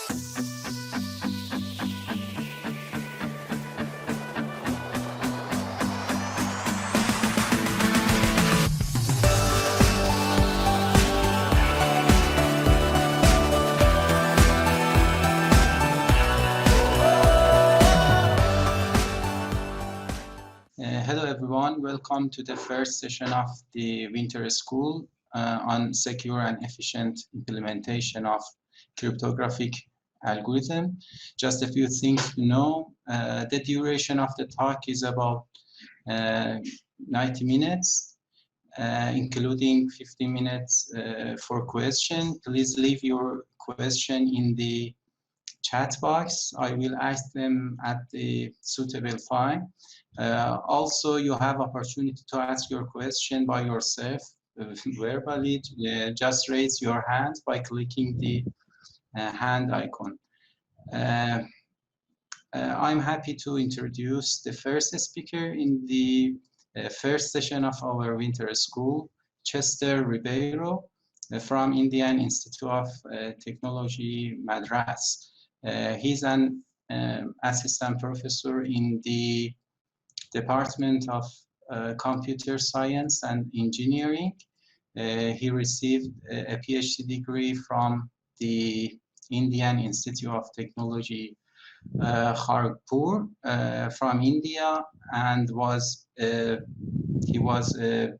Hello everyone, welcome to the first session of the winter school on secure and efficient implementation of cryptographic algorithm. Just a few things to know. The duration of the talk is about 90 minutes, including 15 minutes for question. Please leave your question in the chat box. I will ask them at the suitable time. Also, you have opportunity to ask your question by yourself verbally. Just raise your hand by clicking the hand icon. I'm happy to introduce the first speaker in the first session of our winter school, Chester Rebeiro from Indian Institute of Technology, Madras. He's an assistant professor in the Department of Computer Science and Engineering. He received a PhD degree from the Indian Institute of Technology, Kharagpur, from India, and he was a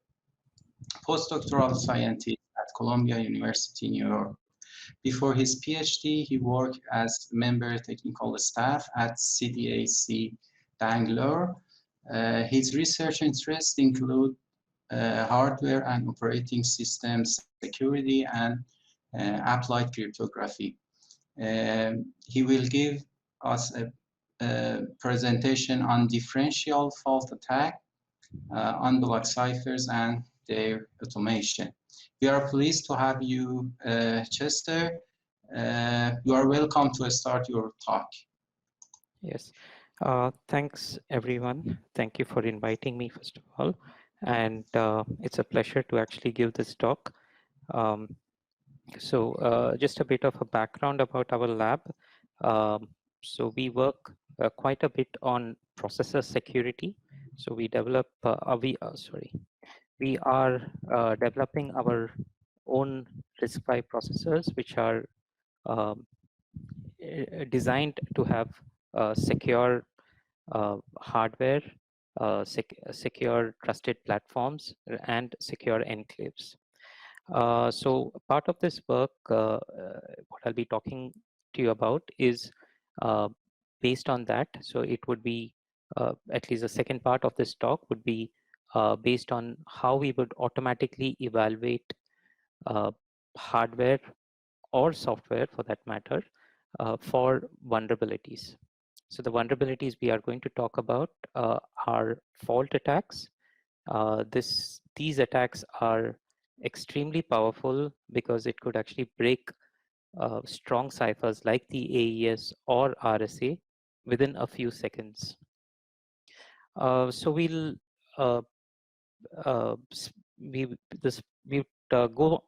postdoctoral scientist at Columbia University, New York. Before his PhD, he worked as member technical staff at CDAC Bangalore. His research interests include hardware and operating system security and applied cryptography. He will give us a presentation on differential fault attack on block ciphers and their automation. We are pleased to have you, Chester. You are welcome to start your talk. Yes. Thanks, everyone. Thank you for inviting me, first of all. And it's a pleasure to actually give this talk. Just a bit of a background about our lab. So we work quite a bit on processor security. So we develop, we are developing our own RISC-V processors, which are designed to have secure hardware, secure trusted platforms, and secure enclaves. So part of this work, what I'll be talking to you about is based on that. So it would be, at least the second part of this talk would be based on how we would automatically evaluate hardware or software, for that matter, for vulnerabilities. So the vulnerabilities we are going to talk about are fault attacks. These attacks are extremely powerful because it could actually break strong ciphers like the AES or RSA within a few seconds. So we'll go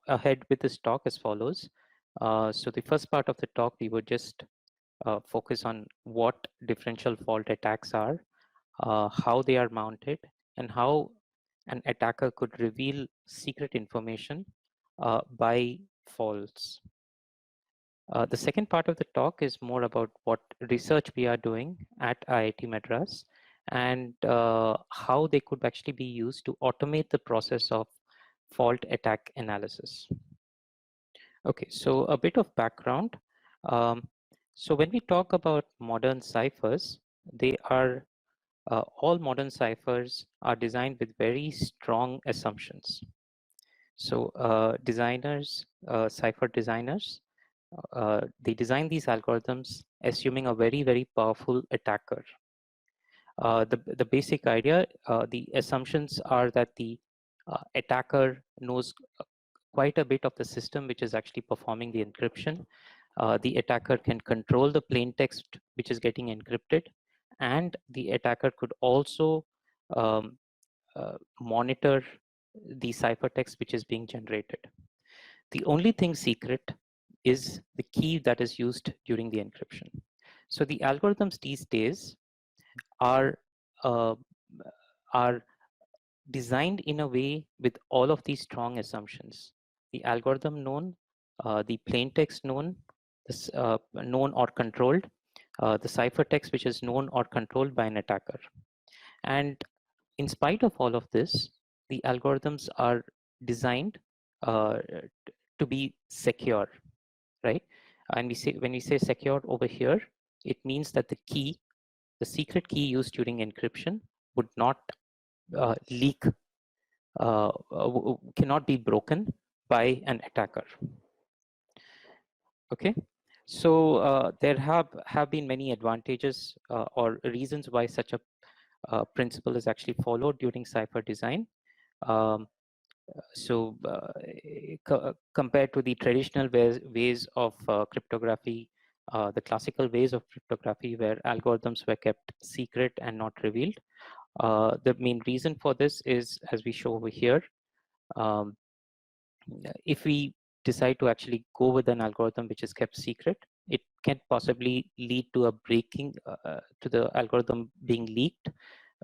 ahead with this talk as follows. So the first part of the talk, we would just focus on what differential fault attacks are, how they are mounted, and how an attacker could reveal secret information by faults. The second part of the talk is more about what research we are doing at IIT Madras and how they could actually be used to automate the process of fault attack analysis. Okay, so a bit of background. So when we talk about modern ciphers, they are all modern ciphers are designed with very strong assumptions. So cipher designers, they design these algorithms assuming a very, very powerful attacker. The basic idea, the assumptions are that the attacker knows quite a bit of the system which is actually performing the encryption. The attacker can control the plain text which is getting encrypted, and the attacker could also monitor the ciphertext which is being generated. The only thing secret is the key that is used during the encryption. So the algorithms these days are uh, are designed in a way with all of these strong assumptions. The algorithm known, the plain text known, this, known or controlled, the ciphertext which is known or controlled by an attacker. And in spite of all of this, the algorithms are designed to be secure, right? And when we say secure over here, it means that the key, the secret key used during encryption would not leak, cannot be broken by an attacker. Okay, so there have been many advantages or reasons why such a principle is actually followed during cipher design. Um, compared to the traditional ways of cryptography, the classical ways of cryptography where algorithms were kept secret and not revealed, the main reason for this is, as we show over here, um, if we decide to actually go with an algorithm which is kept secret, it can possibly lead to a breaking, to the algorithm being leaked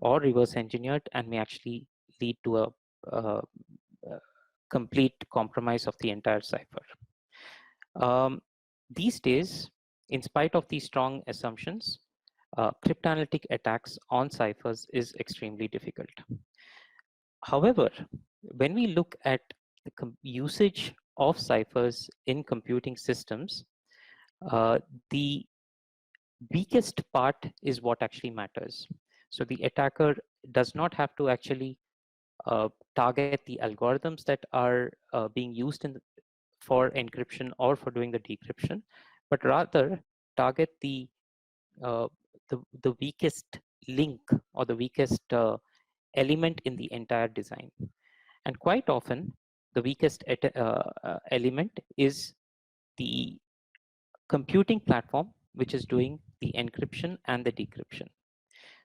or reverse engineered, and may actually lead to a uh, complete compromise of the entire cipher. These days, in spite of these strong assumptions, cryptanalytic attacks on ciphers is extremely difficult. However, when we look at the usage of ciphers in computing systems, the weakest part is what actually matters. So the attacker does not have to actually target the algorithms that are being used for encryption or for doing the decryption, but rather target uh, the weakest link or the weakest element in the entire design. And quite often, the weakest element is the computing platform which is doing the encryption and the decryption.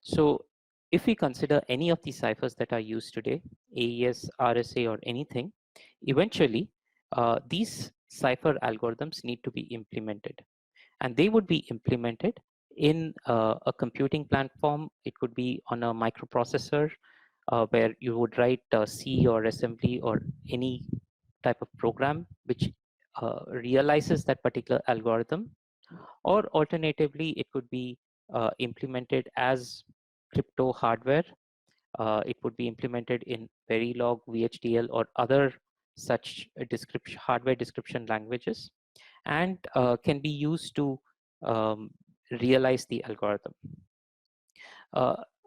So if we consider any of these ciphers that are used today, AES, RSA, or anything, eventually these cipher algorithms need to be implemented. And they would be implemented in a computing platform. It could be on a microprocessor where you would write C or assembly or any type of program which realizes that particular algorithm, or alternatively, it could be implemented as crypto hardware. It would be implemented in Verilog, VHDL, or other such hardware description languages, and can be used to um, realize the algorithm.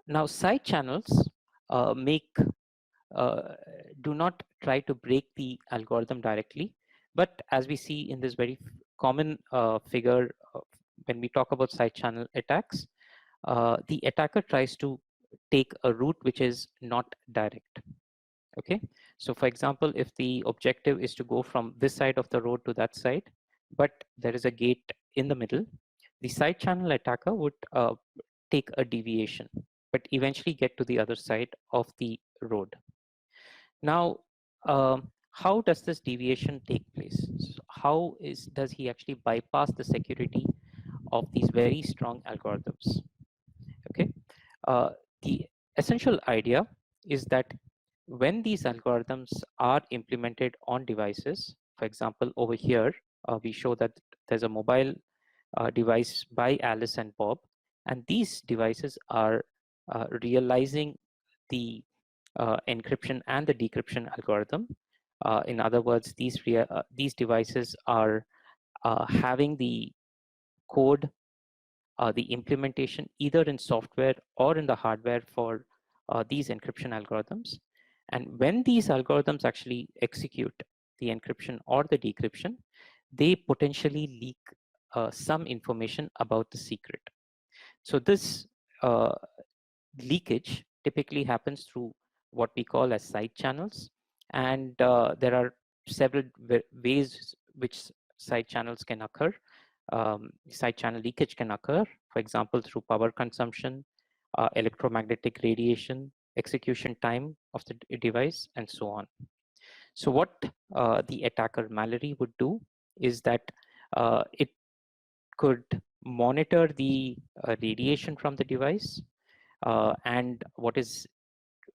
Now, side channels do not try to break the algorithm directly, but as we see in this very common figure, when we talk about side channel attacks, the attacker tries to take a route which is not direct. Okay, so for example, if the objective is to go from this side of the road to that side, but there is a gate in the middle, the side channel attacker would take a deviation, but eventually get to the other side of the road. Now, how does this deviation take place? So how does he actually bypass the security of these very strong algorithms? Okay, the essential idea is that when these algorithms are implemented on devices, for example, over here, we show that there's a mobile device by Alice and Bob, and these devices are realizing the encryption and the decryption algorithm. In other words, these devices are having the code, the implementation either in software or in the hardware for these encryption algorithms. And when these algorithms actually execute the encryption or the decryption, they potentially leak some information about the secret. So this leakage typically happens through what we call as side channels. And there are several ways which side channels can occur. Side channel leakage can occur, for example, through power consumption, electromagnetic radiation, execution time of the device, and so on. So what the attacker Mallory would do is that It could monitor the radiation from the device. And what is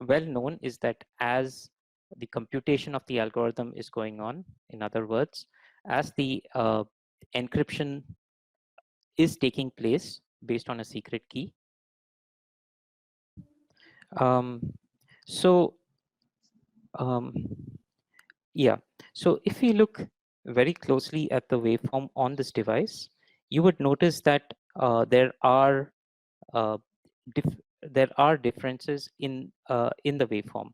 well known is that as the computation of the algorithm is going on, in other words, as the encryption is taking place based on a secret key. Yeah, so if we look very closely at the waveform on this device, you would notice that there are differences in the waveform.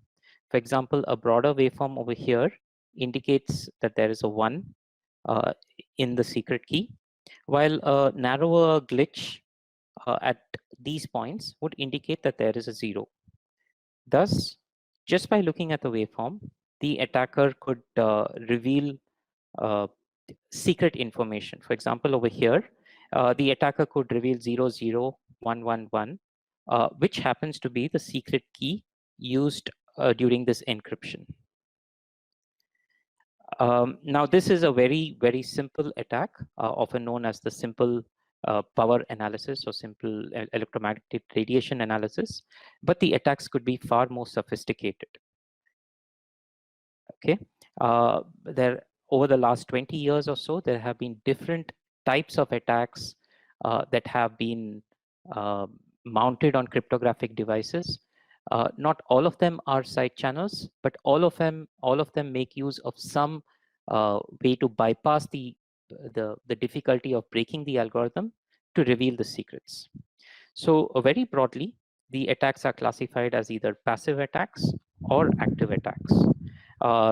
For example, a broader waveform over here indicates that there is a 1 in the secret key, while a narrower glitch at these points would indicate that there is a 0. Thus, just by looking at the waveform, the attacker could reveal uh, secret information. For example, over here, the attacker could reveal 00111, which happens to be the secret key used during this encryption. Now, this is a very, very simple attack, often known as the simple power analysis or simple electromagnetic radiation analysis, but the attacks could be far more sophisticated. Okay, over the last 20 years or so, there have been different types of attacks that have been mounted on cryptographic devices. Not all of them are side channels, but all of them make use of some way to bypass the difficulty of breaking the algorithm to reveal the secrets. So very broadly, the attacks are classified as either passive attacks or active attacks.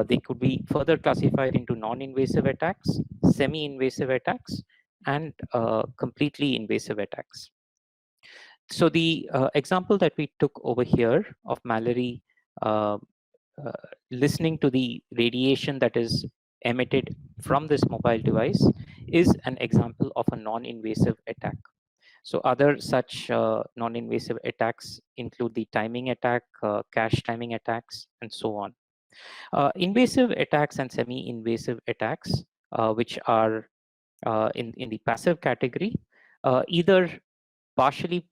They could be further classified into non-invasive attacks, semi-invasive attacks, and completely invasive attacks. So the example that we took over here of Mallory listening to the radiation that is emitted from this mobile device is an example of a non-invasive attack. So other such non-invasive attacks include the timing attack, cache timing attacks, and so on. Invasive attacks and semi-invasive attacks, which are in the passive category, either partially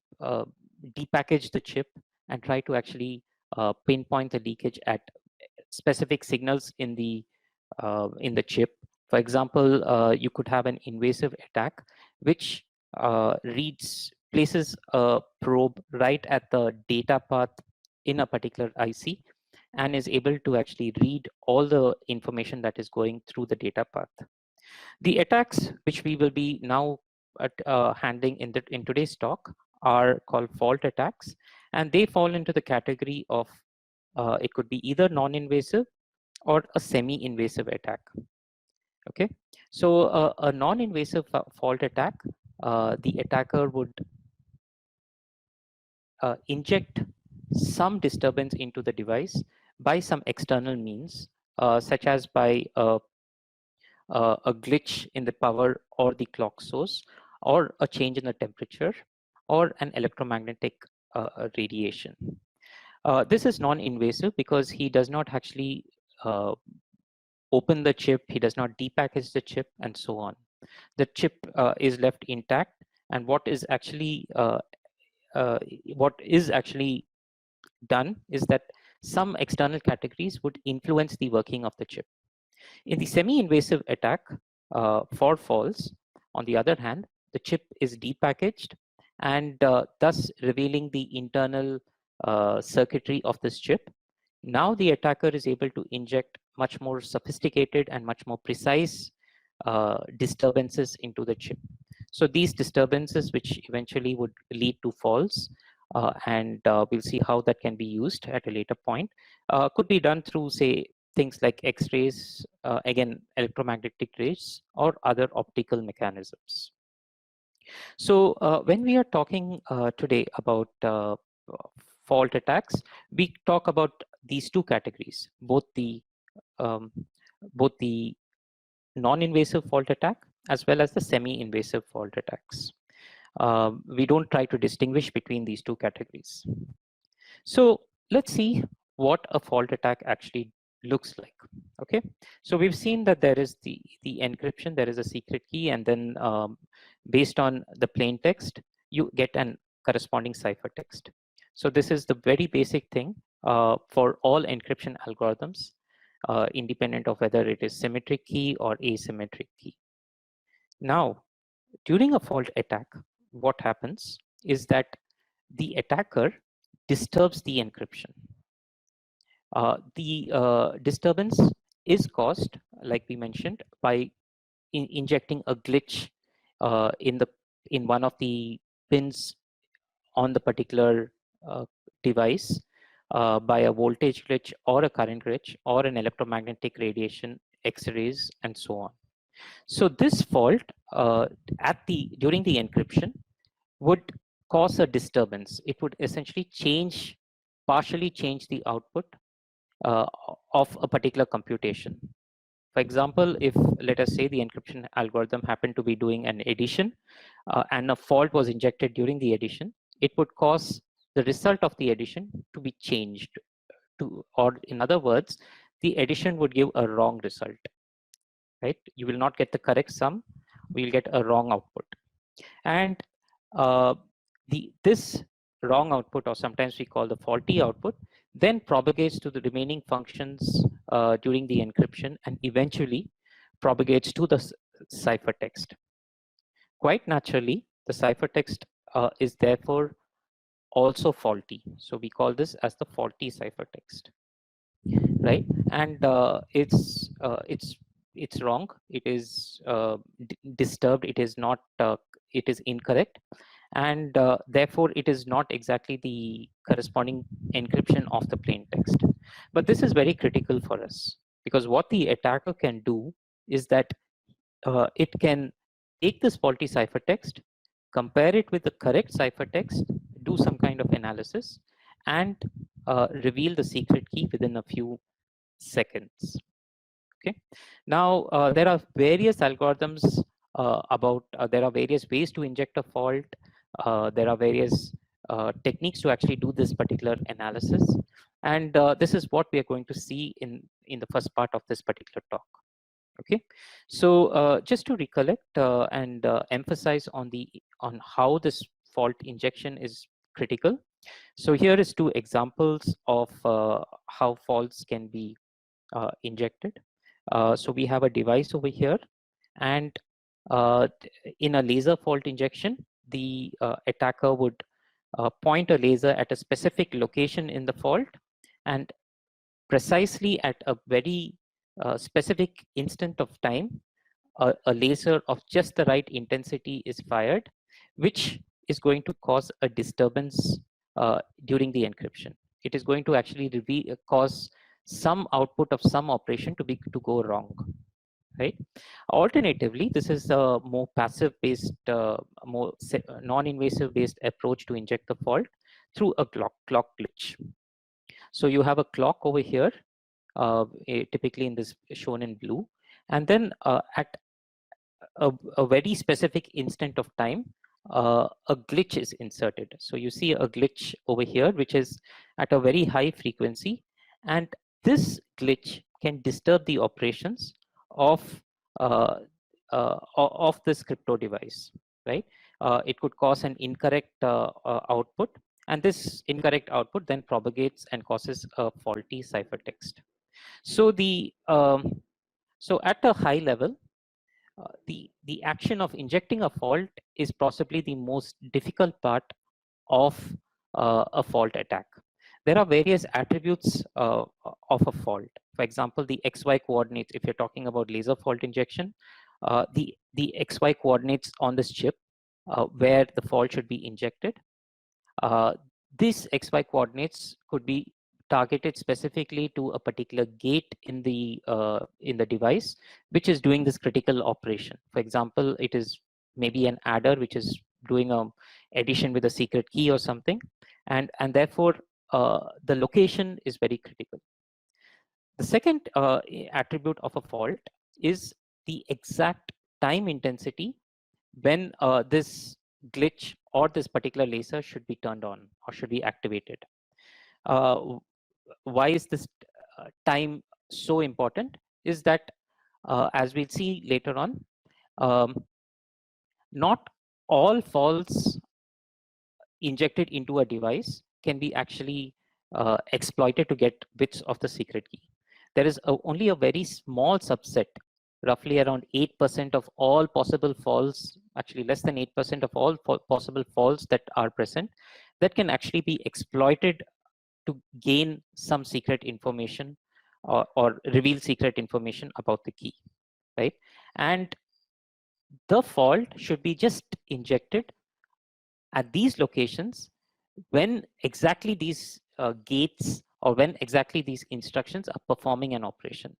depackage the chip and try to actually pinpoint the leakage at specific signals in the chip. For example, you could have an invasive attack which places a probe right at the data path in a particular IC and is able to actually read all the information that is going through the data path. The attacks which we will be now handling in today's talk are called fault attacks, and they fall into the category of it could be either non-invasive or a semi-invasive attack. Okay, so a non-invasive fault attack, the attacker would inject some disturbance into the device by some external means, such as by a glitch in the power or the clock source, or a change in the temperature, or an electromagnetic radiation. This is non-invasive because he does not actually open the chip, he does not depackage the chip, and so on. The chip is left intact, and what is actually done is that some external categories would influence the working of the chip. In the semi-invasive attack for false, on the other hand, the chip is depackaged and thus revealing the internal circuitry of this chip. Now the attacker is able to inject much more sophisticated and much more precise disturbances into the chip. So these disturbances, which eventually would lead to false, and we'll see how that can be used at a later point, could be done through, say, things like X-rays, again, electromagnetic rays, or other optical mechanisms. So when we are talking today about fault attacks, we talk about these two categories, both the non-invasive fault attack as well as the semi-invasive fault attacks. We don't try to distinguish between these two categories. So let's see what a fault attack actually looks like. Okay, so we've seen that there is the encryption, there is a secret key, and then based on the plain text, you get an corresponding ciphertext. So this is the very basic thing for all encryption algorithms, independent of whether it is symmetric key or asymmetric key. Now, during a fault attack, what happens is that the attacker disturbs the encryption. The disturbance is caused, like we mentioned, by injecting a glitch in one of the pins on the particular device by a voltage glitch or a current glitch or an electromagnetic radiation, X-rays, and so on. So this fault during the encryption would cause a disturbance. It would essentially partially change the output of a particular computation. For example, if let us say the encryption algorithm happened to be doing an addition and a fault was injected during the addition, it would cause the result of the addition to be changed or in other words, the addition would give a wrong result, right? You will not get the correct sum, we will get a wrong output. And this wrong output, or sometimes we call the faulty output, then propagates to the remaining functions during the encryption and eventually propagates to the ciphertext. Quite naturally, the ciphertext is therefore also faulty. So we call this as the faulty ciphertext, right? And it's wrong. It is disturbed. It is not. It is incorrect, and therefore it is not exactly the corresponding encryption of the plain text. But this is very critical for us because what the attacker can do is that it can take this faulty ciphertext, compare it with the correct ciphertext, do some kind of analysis, and reveal the secret key within a few seconds. Okay. Now there are various algorithms there are various ways to inject a fault. There are various techniques to actually do this particular analysis, and this is what we are going to see in the first part of this particular talk. Okay, so just to recollect and emphasize on how this fault injection is critical. So here is two examples of how faults can be injected. So we have a device over here, and in a laser fault injection, the attacker would point a laser at a specific location in the fault, and precisely at a very specific instant of time, a laser of just the right intensity is fired, which is going to cause a disturbance during the encryption. It is going to actually cause some output of some operation to go wrong, right? Alternatively, this is a more passive based, more non-invasive based approach to inject the fault through a clock glitch. So you have a clock over here, typically in this shown in blue, and then at a very specific instant of time, a glitch is inserted. So you see a glitch over here, which is at a very high frequency, and this glitch can disturb the operations of this crypto device, right? It could cause an incorrect output, and this incorrect output then propagates and causes a faulty ciphertext. So so at a high level, the action of injecting a fault is possibly the most difficult part of a fault attack. There are various attributes of a fault. For example, the XY coordinates, if you're talking about laser fault injection, the XY coordinates on this chip where the fault should be injected. These XY coordinates could be targeted specifically to a particular gate in the device, which is doing this critical operation. For example, it is maybe an adder which is doing a addition with a secret key or something, and therefore the location is very critical. The second attribute of a fault is the exact time intensity when this glitch or this particular laser should be turned on or should be activated. Why is this time so important is that, as we'll see later on, not all faults injected into a device can be actually exploited to get bits of the secret key. There is only a very small subset, roughly around 8% of all possible faults, actually less than 8% of all possible faults that are present, that can actually be exploited to gain some secret information or reveal secret information about the key, right? And the fault should be just injected at these locations when exactly these gates or when exactly these instructions are performing an operation.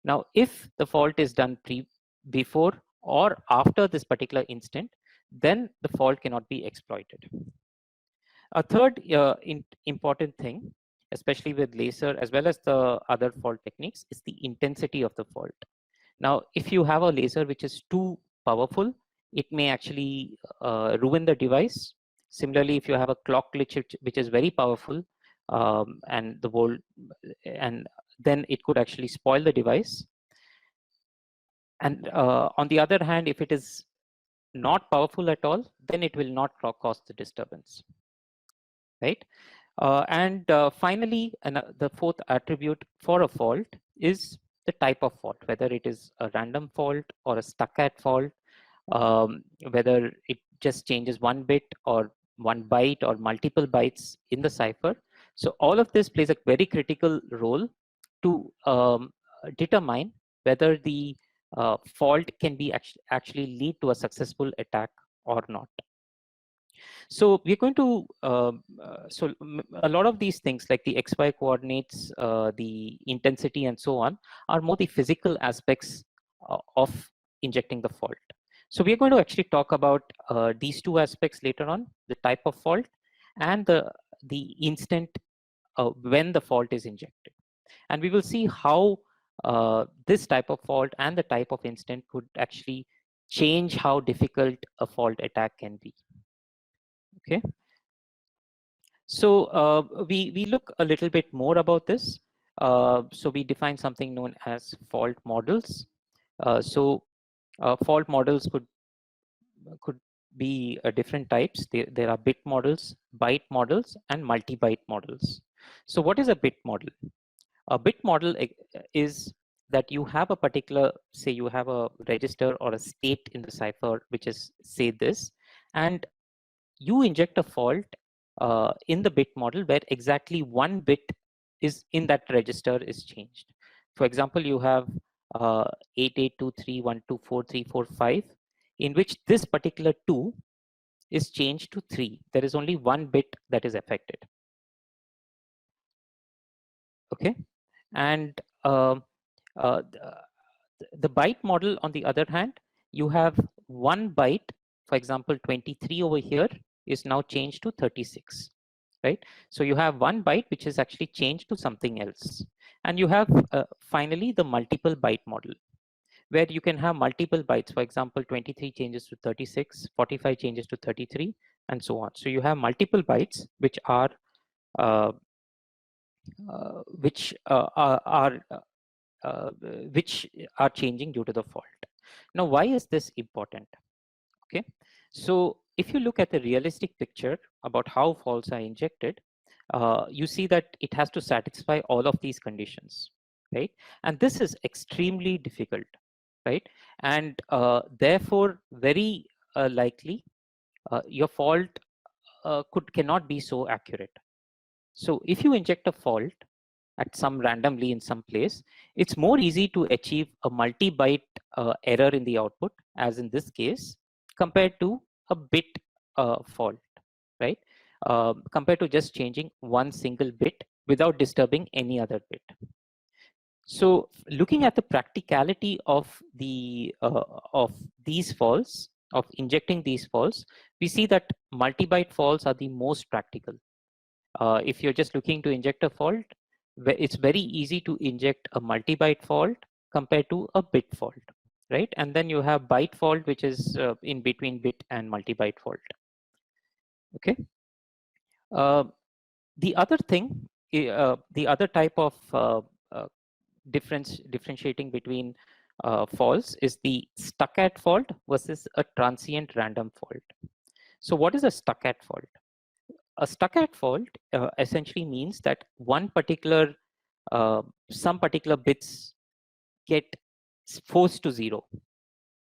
Now, if the fault is done before or after this particular instant, then the fault cannot be exploited. A third important thing, especially with laser as well as the other fault techniques, is the intensity of the fault. Now, if you have a laser which is too powerful, it may actually ruin the device. Similarly, if you have a clock glitch which is very powerful, and then it could actually spoil the device. And on the other hand, if it is not powerful at all, then it will not cause the disturbance, right? Finally, the fourth attribute for a fault is the type of fault, whether it is a random fault or a stuck-at fault, whether it just changes one bit or one byte or multiple bytes in the cipher. So all of this plays a very critical role to determine whether the fault can be actually lead to a successful attack or not. So we're going to, a lot of these things like the XY coordinates, the intensity and so on are more the physical aspects of injecting the fault. So we're going to actually talk about these two aspects later on, the type of fault and the instant when the fault is injected. And we will see how this type of fault and the type of instant could actually change how difficult a fault attack can be. Okay. So we look a little bit more about this. So we define something known as fault models. Fault models could be different types. There are bit models, byte models, and multi-byte models. So what is a bit model? A bit model is that you have a particular, say you have a register or a state in the cipher, which is say this, and you inject a fault in the bit model where exactly one bit is in that register is changed. For example, you have 8823124345, in which this particular 2 is changed to 3. There is only one bit that is affected. Okay, and the byte model, on the other hand, you have one byte, for example, 23 over here is now changed to 36, right? So you have one byte which is actually changed to something else. And you have finally the multiple byte model, where you can have multiple bytes. For example, 23 changes to 36, 45 changes to 33, and so on. So you have multiple bytes which are changing due to the fault. Now, why is this important? Okay, so if you look at the realistic picture about how faults are injected, you see that it has to satisfy all of these conditions, right? And this is extremely difficult, right? And therefore, very likely, your fault cannot be so accurate. So if you inject a fault at some randomly in some place, it's more easy to achieve a multi-byte error in the output, as in this case, compared to a bit fault, right? Compared to just changing one single bit without disturbing any other bit. So looking at the practicality of these faults, of injecting these faults, we see that multi-byte faults are the most practical. If you're just looking to inject a fault, it's very easy to inject a multi-byte fault compared to a bit fault, right? And then you have byte fault, which is in between bit and multi-byte fault. Okay. The other thing, the other type of differentiating between faults is the stuck at fault versus a transient random fault. So what is a stuck at fault? A stuck at fault essentially means that one particular some particular bits get forced to 0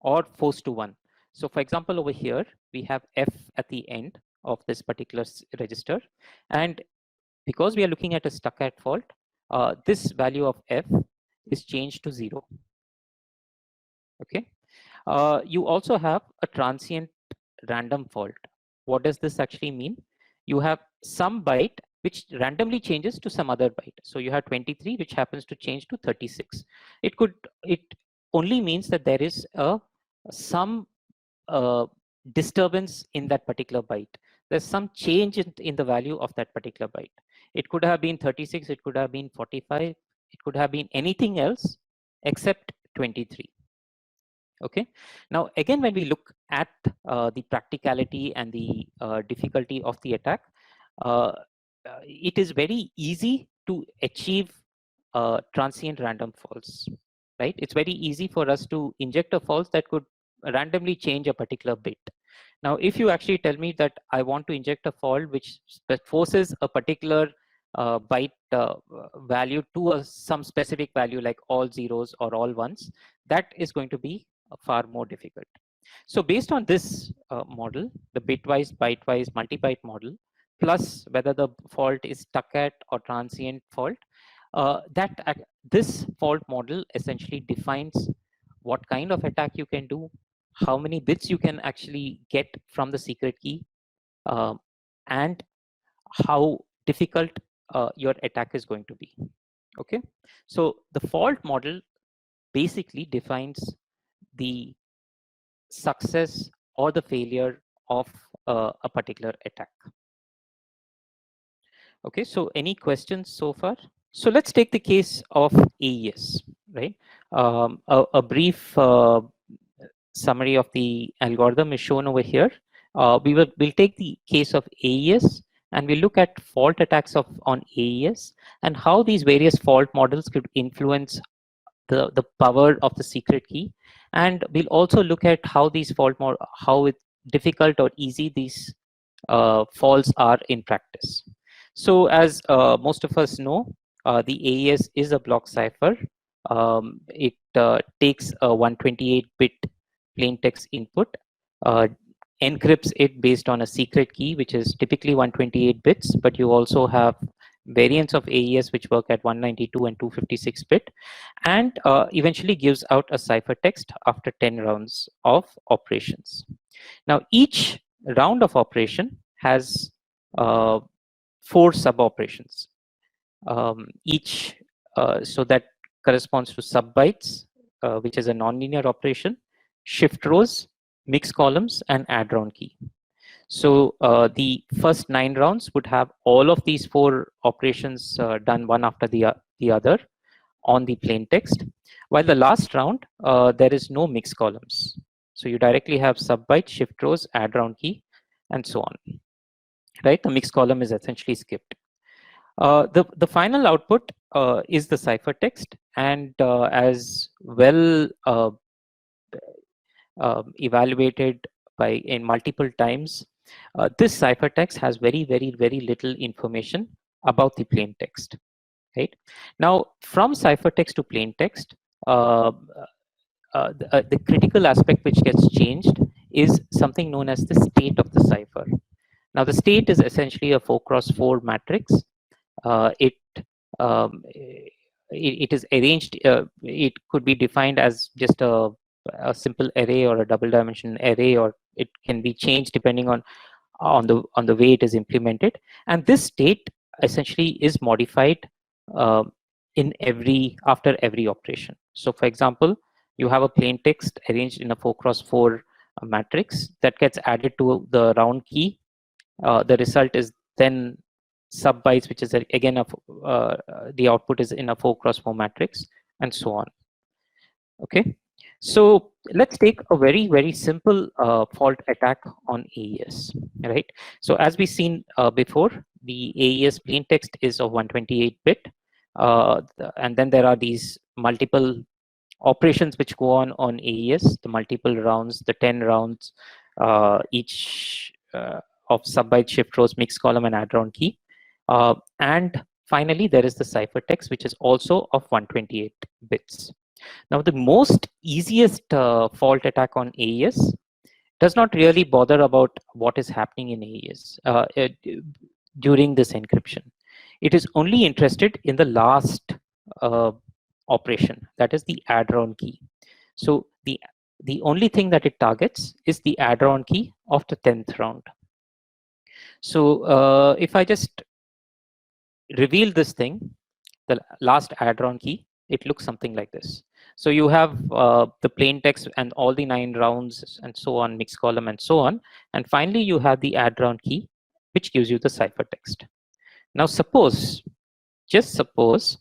or forced to 1. So for example, over here, we have F at the end of this particular register. And because we are looking at a stuck at fault, this value of F is changed to 0. Okay. You also have a transient random fault. What does this actually mean? You have some byte which randomly changes to some other byte. So you have 23, which happens to change to 36. It only means that there is some disturbance in that particular byte. There's some change in the value of that particular byte. It could have been 36, it could have been 45, it could have been anything else except 23. Okay. Now, again, when we look at the practicality and the difficulty of the attack, it is very easy to achieve transient random faults, right? It's very easy for us to inject a false that could randomly change a particular bit. Now, if you actually tell me that I want to inject a fault which forces a particular byte value to some specific value like all zeros or all ones, that is going to be far more difficult. So based on this model, the bitwise, bytewise, multi-byte model, plus whether the fault is stuck at or transient fault, this fault model essentially defines what kind of attack you can do, how many bits you can actually get from the secret key, and how difficult your attack is going to be. Okay, so the fault model basically defines the success or the failure of a particular attack. Okay, so any questions so far? So let's take the case of AES, right? A brief summary of the algorithm is shown over here. We'll take the case of AES and we'll look at fault attacks on AES and how these various fault models could influence the power of the secret key. And we'll also look at how these how difficult or easy these faults are in practice. So as most of us know, the AES is a block cipher. It takes a 128-bit plain text input, encrypts it based on a secret key, which is typically 128 bits, but you also have variants of AES which work at 192 and 256 bit, and eventually gives out a ciphertext after 10 rounds of operations. Now, each round of operation has 4 sub-operations. So that corresponds to sub-bytes, which is a nonlinear operation, shift rows, mix columns, and add round key. So the first 9 rounds would have all of these 4 operations done one after the other on the plain text, while the last round, there is no mix columns. So you directly have sub-byte, shift rows, add round key, and so on. Right? The mix column is essentially skipped. The final output is the ciphertext, and as well evaluated in multiple times, this ciphertext has very little information about the plain text. Right? Now, from ciphertext to plain text, the critical aspect which gets changed is something known as the state of the cipher. Now, the state is essentially a 4x4 matrix. It is arranged. It could be defined as just a simple array or a double dimensional array, or it can be changed depending on the way it is implemented. And this state essentially is modified after every operation. So, for example, you have a plain text arranged in a 4x4 matrix that gets added to the round key. The result is then sub-bytes, which is again the output is in a 4x4 matrix, and so on. Okay, so let's take a very simple fault attack on AES. Right. So as we've seen before, the AES plain text is of 128-bit. and then there are these multiple operations which go on AES, the multiple rounds, the 10 rounds, each of sub-byte shift rows, mixed column, and add round key. And finally, there is the ciphertext, which is also of 128 bits. Now, the most easiest fault attack on AES does not really bother about what is happening in AES during this encryption. It is only interested in the last operation, that is the add round key. So the only thing that it targets is the add round key of the 10th round. So if I just reveal this thing, the last add round key, it looks something like this. So you have the plain text and all the 9 rounds and so on, mixed column and so on. And finally, you have the add round key, which gives you the ciphertext. Now, suppose, just suppose,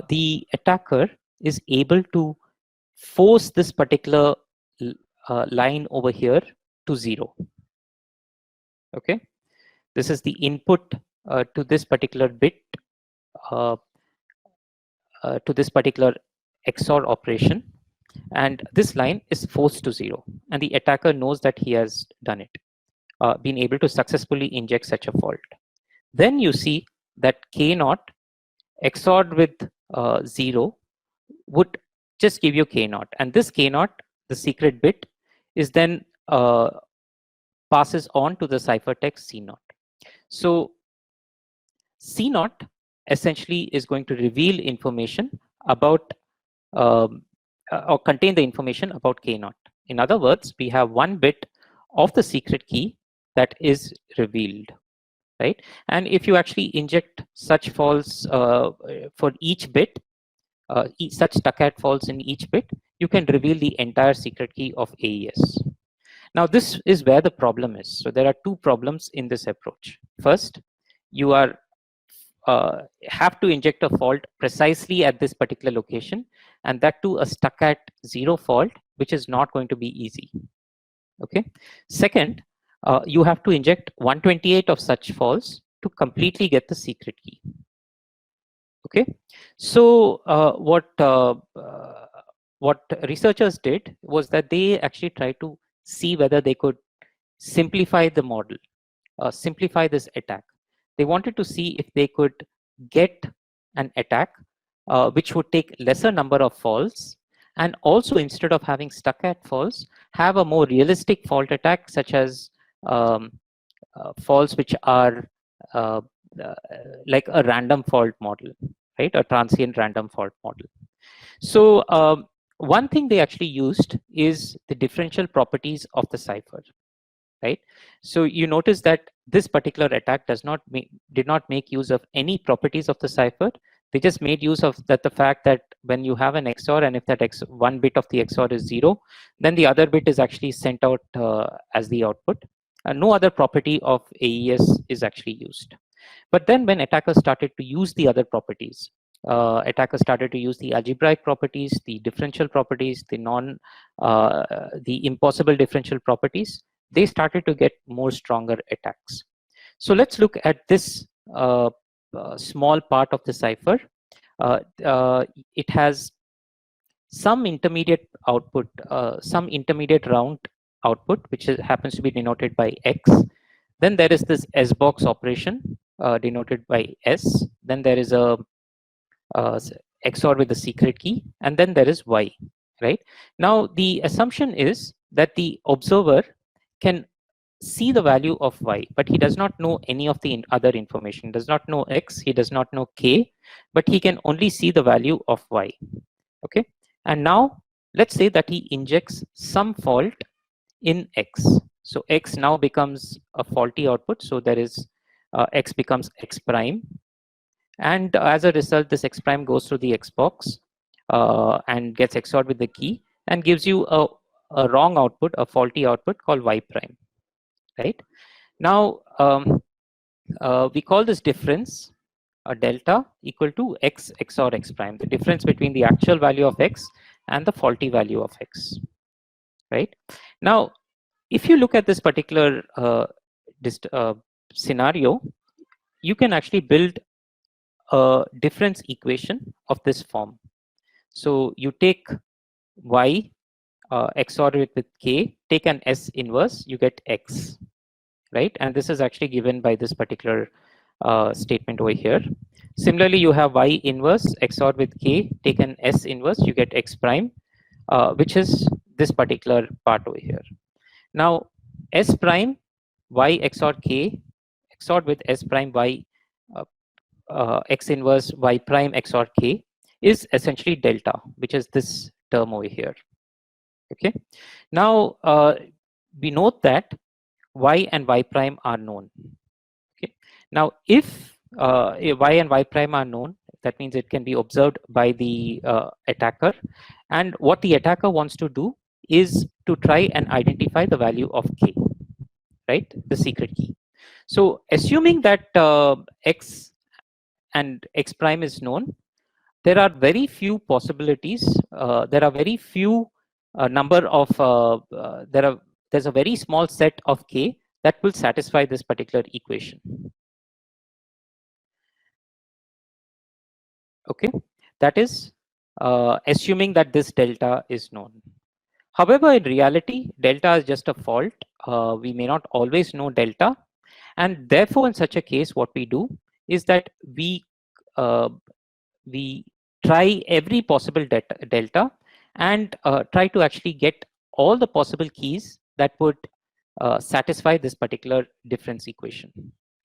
the attacker is able to force this particular line over here to 0. Okay, this is the input to this particular bit, to this particular XOR operation, and this line is forced to 0, and the attacker knows that he has done it, been able to successfully inject such a fault. Then you see that K0 XORed with 0 would just give you K0, and this K0, the secret bit, is then passes on to the ciphertext C0. So C0 essentially is going to reveal information about or contain the information about K0. In other words, we have one bit of the secret key that is revealed, right? And if you actually inject such faults for each bit, such stuck-at faults in each bit, you can reveal the entire secret key of AES. Now, this is where the problem is. So there are two problems in this approach. First, you are have to inject a fault precisely at this particular location, and that too a stuck-at 0 fault, which is not going to be easy. Okay. Second, you have to inject 128 of such faults to completely get the secret key. Okay. So what researchers did was that they actually tried to see whether they could simplify the model, simplify this attack. They wanted to see if they could get an attack which would take lesser number of faults, and also instead of having stuck-at faults, have a more realistic fault attack, such as faults which are like a random fault model, right? A transient random fault model. So one thing they actually used is the differential properties of the cipher, right? So you notice that this particular attack did not make use of any properties of the cipher. They just made use of the fact that when you have an XOR, and if that one bit of the XOR is 0, then the other bit is actually sent out as the output. No other property of AES is actually used. But then when attackers started to use the other properties, attackers started to use the algebraic properties, the differential properties, the impossible differential properties, they started to get more stronger attacks. So let's look at this small part of the cipher. It has some intermediate output, some intermediate round output, which happens to be denoted by X. Then there is this S box operation denoted by S. Then there is a XOR with the secret key, and then there is Y, right? Now the assumption is that the observer can see the value of Y, but he does not know any of the other information. He does not know X, he does not know K, but he can only see the value of Y. Okay, and now let's say that he injects some fault in X. So X now becomes a faulty output. So there is X becomes X prime, and as a result, this X prime goes through the X box and gets XORed with the key and gives you a wrong output, a faulty output called Y prime. Right now, we call this difference a delta equal to X XOR X prime, the difference between the actual value of X and the faulty value of X. Right now, if you look at this particular scenario, you can actually build a difference equation of this form. So you take y XOR it with k, take an S inverse, you get x, right? And this is actually given by this particular statement over here. Similarly, you have y inverse XOR with k, take an S inverse, you get x prime, which is this particular part over here. Now, S prime y XOR k XOR with S prime y x inverse y prime XOR k is essentially delta, which is this term over here. Okay. Now, we note that y and y prime are known. Okay. Now, if y and y prime are known, that means it can be observed by the attacker. And what the attacker wants to do is to try and identify the value of k, right? The secret key. So, assuming that x and x prime is known, there are very few possibilities. There are very few number of there's a very small set of k that will satisfy this particular equation. Okay, that is assuming that this delta is known. However, in reality, delta is just a fault. We may not always know delta, and therefore, in such a case, what we do is that we try every possible delta and try to actually get all the possible keys that would satisfy this particular difference equation,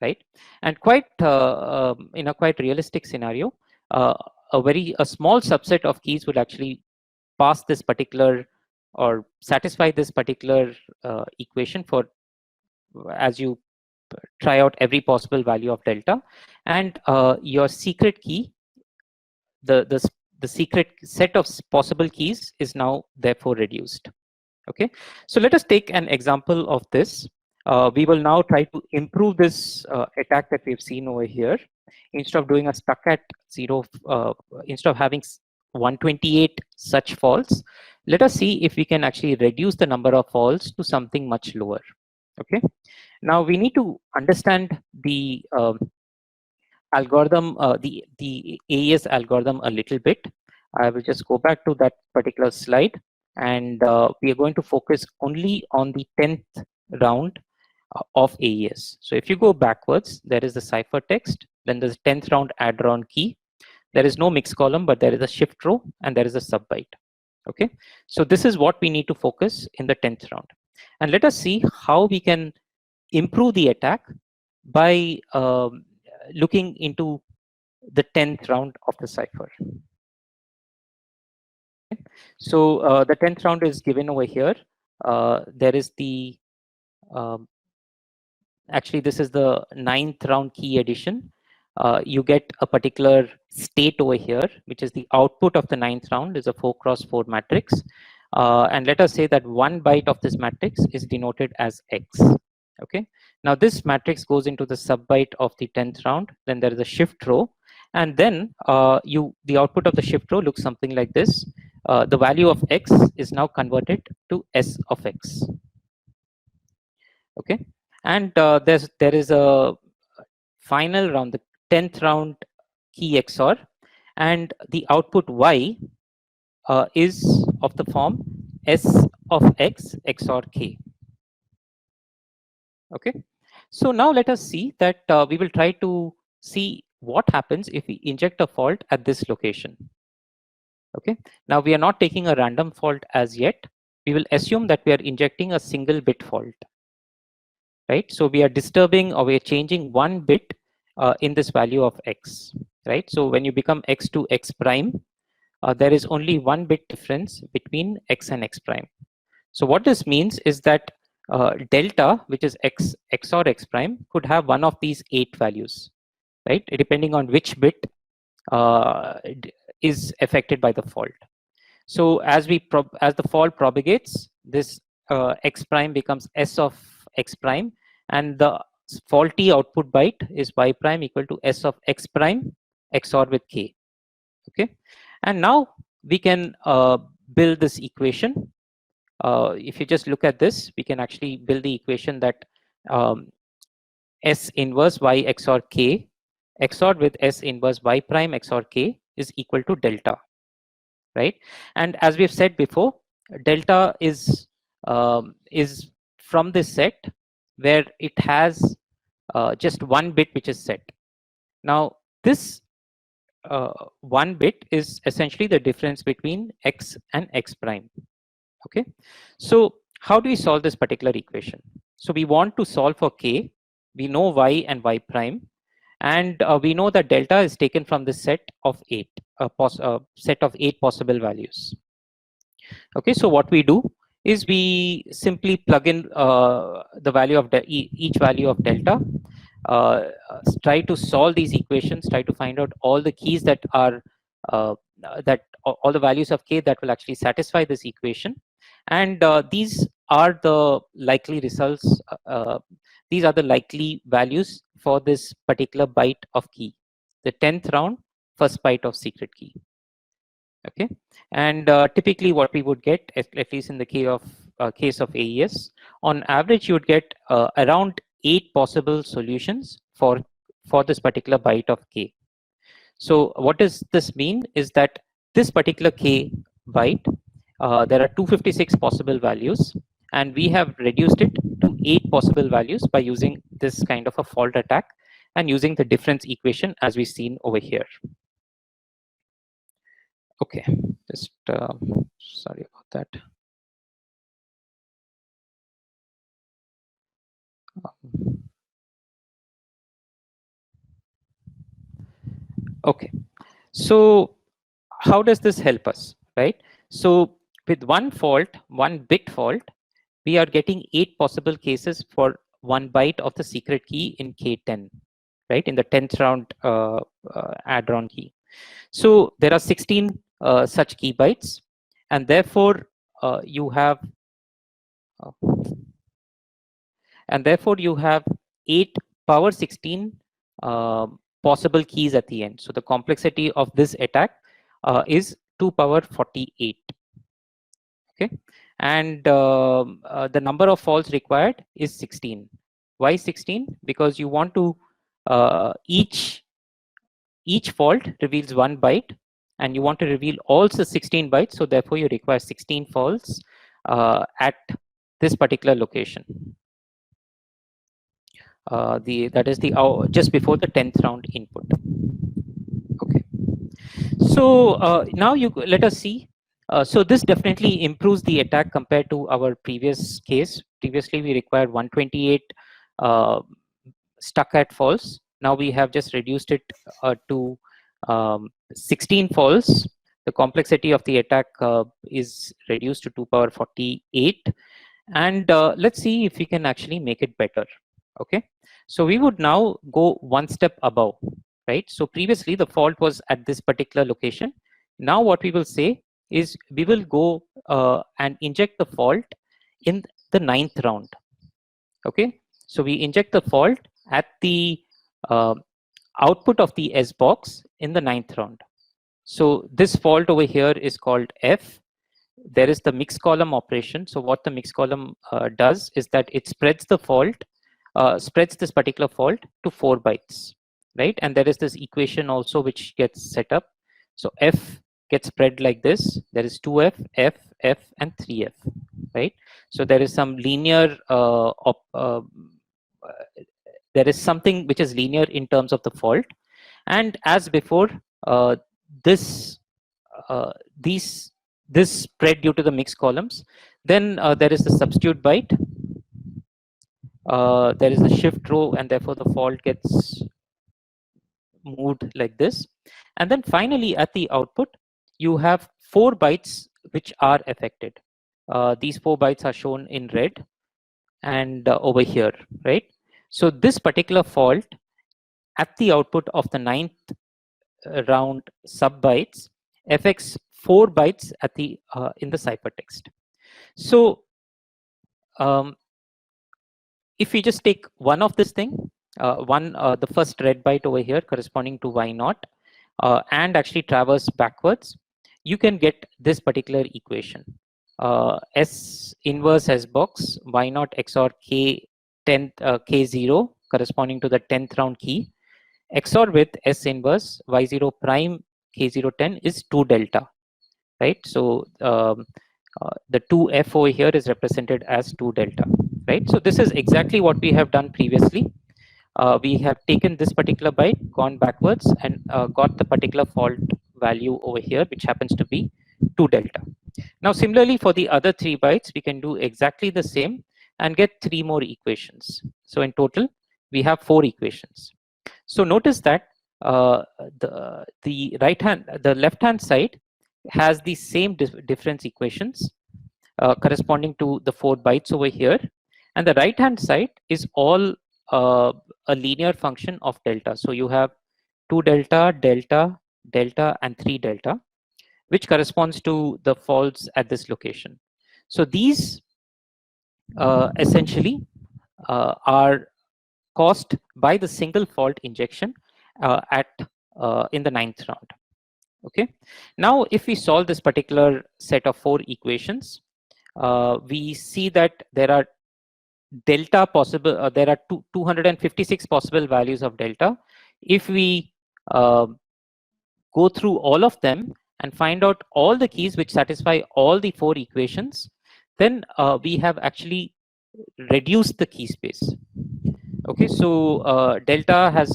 right? And quite in a quite realistic scenario, a small subset of keys would actually pass this particular or satisfy this particular equation for as you try out every possible value of delta, and your secret key, the secret set of possible keys is now therefore reduced. Okay, so let us take an example of this. We will now try to improve this attack that we've seen over here. Instead of doing a stuck at 0, instead of having 128 such faults, let us see if we can actually reduce the number of faults to something much lower. Okay, now we need to understand the algorithm, the AES algorithm a little bit. I will just go back to that particular slide, and we are going to focus only on the 10th round of AES. So if you go backwards, there is the cipher text, then there's 10th round add round key. There is no mixed column, but there is a shift row and there is a sub byte. Okay, so this is what we need to focus in the 10th round. And let us see how we can improve the attack by looking into the 10th round of the cipher. Okay. So the 10th round is given over here. There is the actually this is the 9th round key addition. You get a particular state over here, which is the output of the 9th round is a 4x4 matrix. And let us say that 1 byte of this matrix is denoted as X. Okay. Now this matrix goes into the sub byte of the 10th round. Then there is a shift row, and then the output of the shift row looks something like this. The value of X is now converted to S of X. Okay, and there is a final round, the 10th round key XOR, and the output Y is of the form S of X XOR K. Okay, so now let us see that we will try to see what happens if we inject a fault at this location. Okay, now we are not taking a random fault as yet. We will assume that we are injecting a single bit fault. Right, so we are disturbing or we are changing 1 bit in this value of X. Right, so when you become X to X prime, there is only 1 bit difference between X and X prime. So what this means is that delta, which is X XOR X prime, could have one of these 8 values, right, depending on which bit is affected by the fault. So as the fault propagates, this X prime becomes S of X prime, and the faulty output byte is Y prime equal to S of X prime XOR with K. Okay, and now we can build this equation. If you just look at this, we can actually build the equation that S inverse Y XOR K XOR with S inverse Y prime XOR K is equal to delta, right? And as we've said before, delta is from this set where it has just one bit which is set. Now this one bit is essentially the difference between X and X prime. Okay, so how do we solve this particular equation? So we want to solve for K. We know Y and Y prime, and we know that delta is taken from the set of 8, set of 8 possible values. Okay, so what we do is we simply plug in the value of each value of delta, try to solve these equations, try to find out all the keys that are all the values of K that will actually satisfy this equation, and these are the likely results. These are the likely values for this particular byte of key, the 10th round, first byte of secret key. Okay, and typically what we would get, at least in the case of AES, on average you would get around 8 possible solutions for this particular byte of K. So what does this mean is that this particular K byte, there are 256 possible values, and we have reduced it to 8 possible values by using this kind of a fault attack and using the difference equation as we've seen over here. Okay, just sorry about that. Okay, so how does this help us, right? So with one fault, one bit fault, we are getting 8 possible cases for 1 byte of the secret key in K10, right? In the 10th round add-on key. So there are 16 such key bytes, and therefore you have 8 power 16 possible keys at the end. So the complexity of this attack is 2 power 48. Okay, and the number of faults required is 16. Why 16? Because you want to each fault reveals 1 byte, and you want to reveal also 16 bytes. So therefore, you require 16 faults at this particular location. That is the just before the 10th round input. Okay, so now let us see. So this definitely improves the attack compared to our previous case. Previously, we required 128 stuck at false. Now we have just reduced it to 16 false. The complexity of the attack is reduced to 2 power 48. And let's see if we can actually make it better. Okay, so we would now go one step above, right? So previously the fault was at this particular location. Now what we will say is we will go and inject the fault in the 9th round. Okay, so we inject the fault at the output of the S box in the 9th round. So this fault over here is called F. There is the mixed column operation. So what the mixed column does is that it spreads the fault, spreads this particular fault to 4 bytes, right? And there is this equation also which gets set up. So F gets spread like this. There is 2F, F, F, and 3F, right? So there is some linear, there is something which is linear in terms of the fault. And as before, this spread due to the mixed columns. Then there is the substitute byte. There is the shift row, and therefore the fault gets moved like this. And then finally at the output, you have 4 bytes which are affected. These 4 bytes are shown in red and over here, right? So this particular fault at the output of the 9th round sub bytes affects 4 bytes at the in the ciphertext. So if we just take one of this thing, the first red byte over here corresponding to Y0, and actually traverse backwards, you can get this particular equation. S inverse S box Y0 XOR K10 K0 corresponding to the 10th round key XOR with S inverse Y0 prime K010 is 2 delta, right? So the 2F over here is represented as 2 delta, right? So this is exactly what we have done previously. We have taken this particular byte, gone backwards, and got the particular fault value over here, which happens to be 2 delta. Now, similarly, for the other 3 bytes, we can do exactly the same and get 3 more equations. So in total, we have 4 equations. So notice that the left-hand side has the same difference equations corresponding to the 4 bytes over here, and the right-hand side is all a linear function of delta. So you have 2 delta, delta, delta, and 3 delta, which corresponds to the faults at this location. So these essentially are caused by the single fault injection in the 9th round. Okay. Now, if we solve this particular set of 4 equations, we see that there are delta possible. There are 256 possible values of delta. If we go through all of them and find out all the keys which satisfy all the 4 equations, then we have actually reduced the key space. Okay, so delta has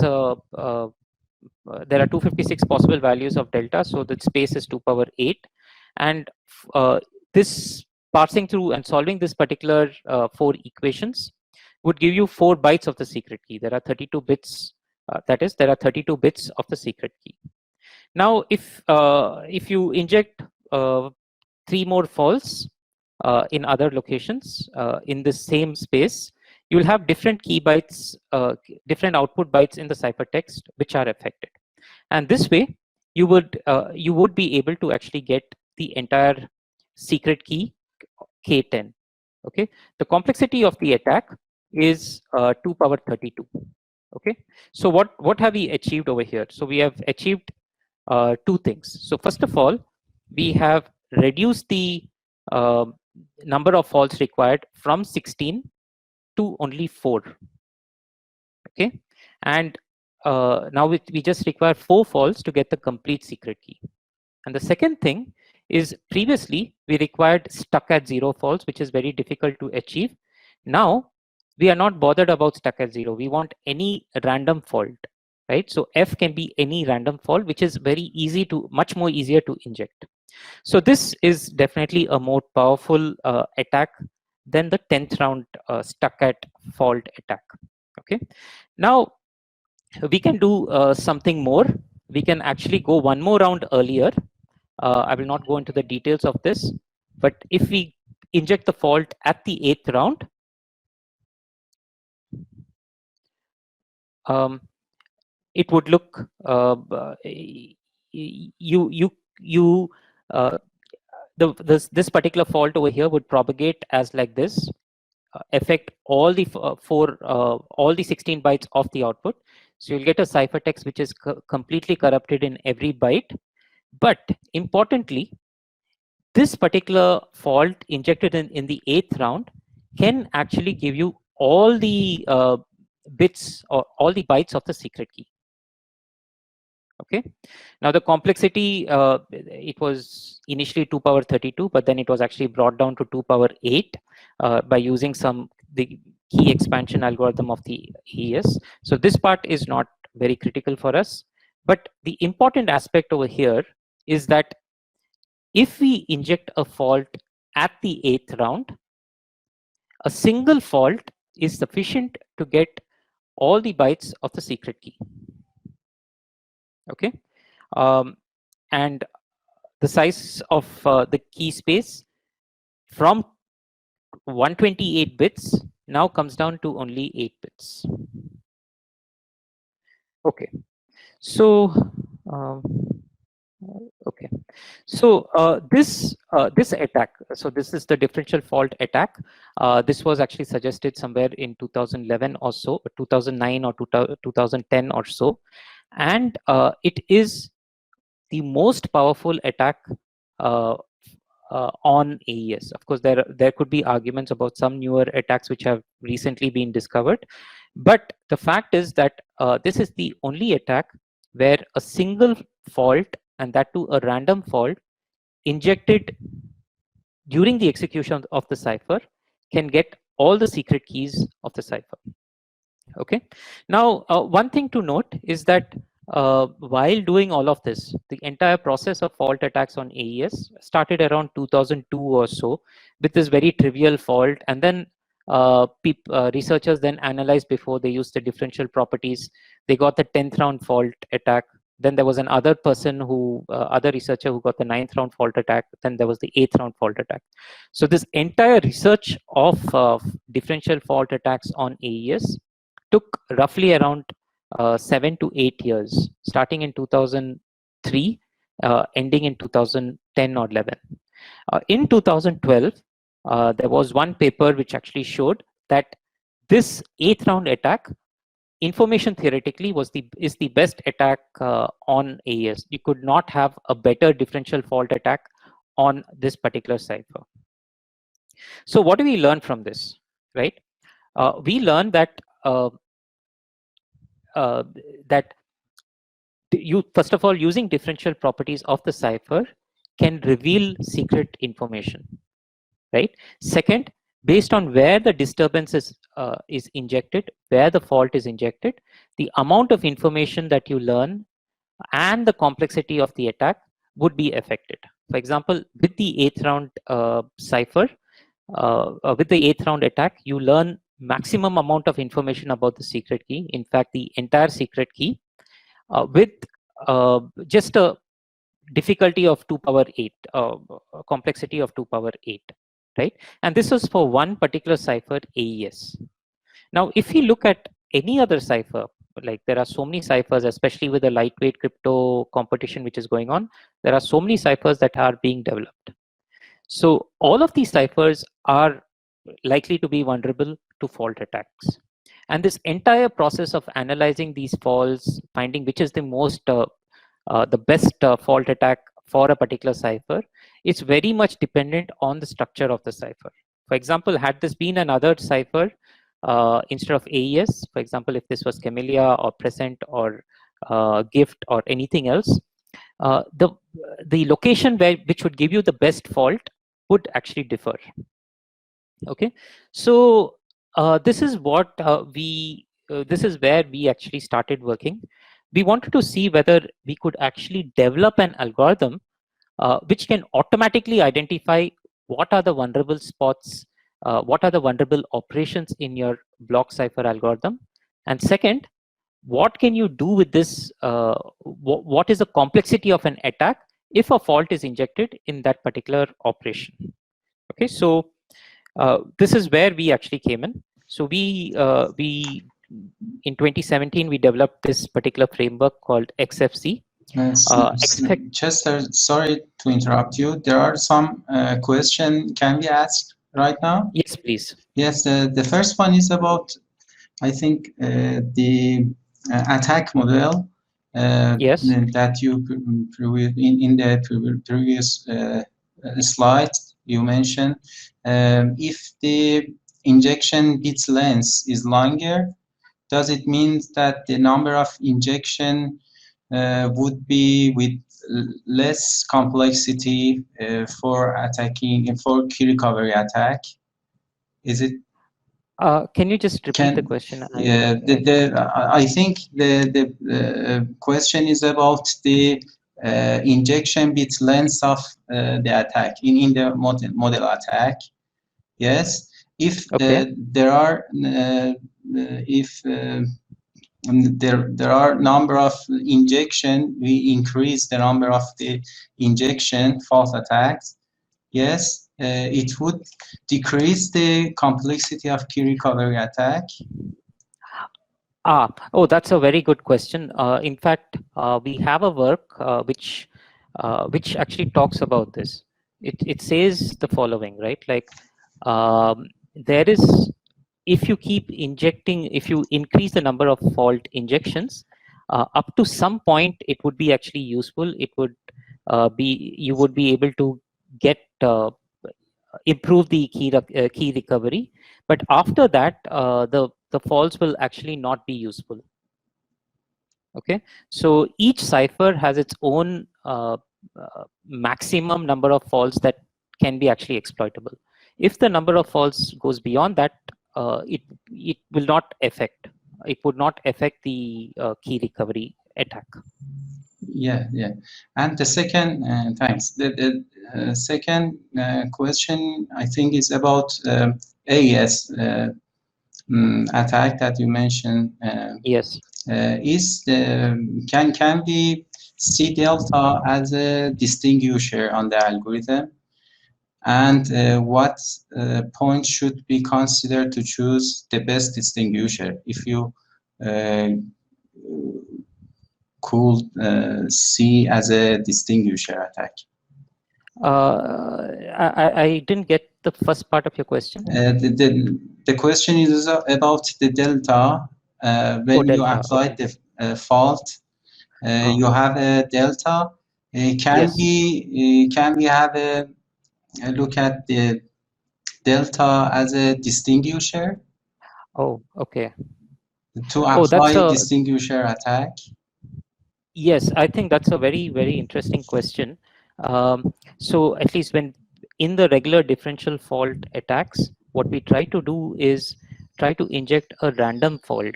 there are 256 possible values of delta, so the space is 2 power 8, and this parsing through and solving this particular 4 equations would give you 4 bytes of the secret key. There are 32 bits. That is, there are 32 bits of the secret key. Now, if you inject 3 more faults in other locations in the same space, you will have different key bytes, different output bytes in the ciphertext which are affected. And this way, you would be able to actually get the entire secret key K10. Okay, the complexity of the attack is 2 power 32. Okay, so what have we achieved over here? So we have achieved 2 things. So first of all, we have reduced the number of faults required from 16 to only 4. Okay, and now we just require 4 faults to get the complete secret key. And the second thing is, previously we required stuck at 0 faults, which is very difficult to achieve. Now we are not bothered about stuck at 0. We want any random fault, right? So F can be any random fault, which is very easy to, much more easier to inject. So this is definitely a more powerful attack than the 10th round stuck at fault attack. Okay, now we can do something more. We can actually go one more round earlier. I will not go into the details of this, but if we inject the fault at the 8th round, it would look this particular fault over here would propagate as like this, affect all the all the 16 bytes of the output. So you'll get a ciphertext which is completely corrupted in every byte. But importantly, this particular fault injected in the 8th round can actually give you all the bits or all the bytes of the secret key. Okay, now the complexity, it was initially 2 power 32, but then it was actually brought down to 2 power 8 by using the key expansion algorithm of the AES. So this part is not very critical for us, but the important aspect over here is that if we inject a fault at the 8th round, a single fault is sufficient to get all the bytes of the secret key. Okay, and the size of the key space from 128 bits now comes down to only 8 bits. Okay, so okay, so this attack, so this is the differential fault attack. This was actually suggested somewhere in 2011 or so, 2009 or 2010 or so, and it is the most powerful attack on AES. Of course, there could be arguments about some newer attacks which have recently been discovered, But the fact is that this is the only attack where a single fault, and that too a random fault, injected during the execution of the cipher, can get all the secret keys of the cipher. Okay. Now, one thing to note is that while doing all of this, the entire process of fault attacks on AES started around 2002 or so with this very trivial fault, and then researchers then analyzed before they used the differential properties. They got the 10th round fault attack. Then there was another person who, other researcher who got the 9th round fault attack. Then there was the 8th round fault attack. So this entire research of differential fault attacks on AES took roughly around 7 to 8 years, starting in 2003, ending in 2010 or 11. In 2012, there was one paper which actually showed that this 8th round attack, information theoretically, is the best attack on AES. You could not have a better differential fault attack on this particular cipher. So what do we learn from this, right? We learned that that you, first of all, using differential properties of the cipher can reveal secret information, right? Second, based on where the disturbance is injected, where the fault is injected, the amount of information that you learn and the complexity of the attack would be affected. For example, with the 8th round cipher, with the 8th round attack, you learn maximum amount of information about the secret key. In fact, the entire secret key with just a difficulty of 2 power 8, complexity of 2 power 8, right? And this was for one particular cipher, AES. Now, if you look at any other cipher, like there are so many ciphers, especially with the lightweight crypto competition which is going on, there are so many ciphers that are being developed. So all of these ciphers are likely to be vulnerable to fault attacks. And this entire process of analyzing these faults, finding which is the most, the best fault attack for a particular cipher, is very much dependent on the structure of the cipher. For example, had this been another cipher instead of AES, for example, if this was Camellia or Present or Gift or anything else, the location which would give you the best fault would actually differ. Okay, so this is what this is where we actually started working. We wanted to see whether we could actually develop an algorithm which can automatically identify what are the vulnerable spots, what are the vulnerable operations in your block cipher algorithm, and second, what can you do with this? What is the complexity of an attack if a fault is injected in that particular operation? Okay, so this is where we actually came in. So we in 2017 we developed this particular framework called XFC. Chester, sorry to interrupt you. There are some questions can be asked right now? Yes, please. Yes, the first one is about, I think, the attack model. Yes. That you in the previous slide you mentioned. If the injection bit length is longer, does it mean that the number of injection would be with less complexity for attacking, for key recovery attack? Is it? Can you just repeat the question? I think the question is about the injection bit length of the attack in the model attack. Yes, if there are there are number of injection, we increase the number of the injection false attacks. Yes, it would decrease the complexity of key recovery attack. Oh, that's a very good question. In fact, we have a work which actually talks about this. It says the following, right? Like there is, if you keep injecting, if you increase the number of fault injections, up to some point, it would be actually useful. It would be, you would be able to get improve the key recovery. But after that, the faults will actually not be useful. Okay, so each cipher has its own maximum number of faults that can be actually exploitable. If the number of faults goes beyond that, it will not affect. It would not affect the key recovery attack. Yeah. And the second, thanks. The second question, I think, is about AES attack that you mentioned. Yes. Can we see delta as a distinguisher on the algorithm? And what point should be considered to choose the best distinguisher? If you could see as a distinguisher attack. I didn't get the first part of your question. The question is about the delta. When you apply the fault, you have a delta. Can we have a look at the delta as a distinguisher? Oh, okay. To apply distinguisher attack? Yes, I think that's a very, very interesting question. So at least when in the regular differential fault attacks, what we try to do is try to inject a random fault,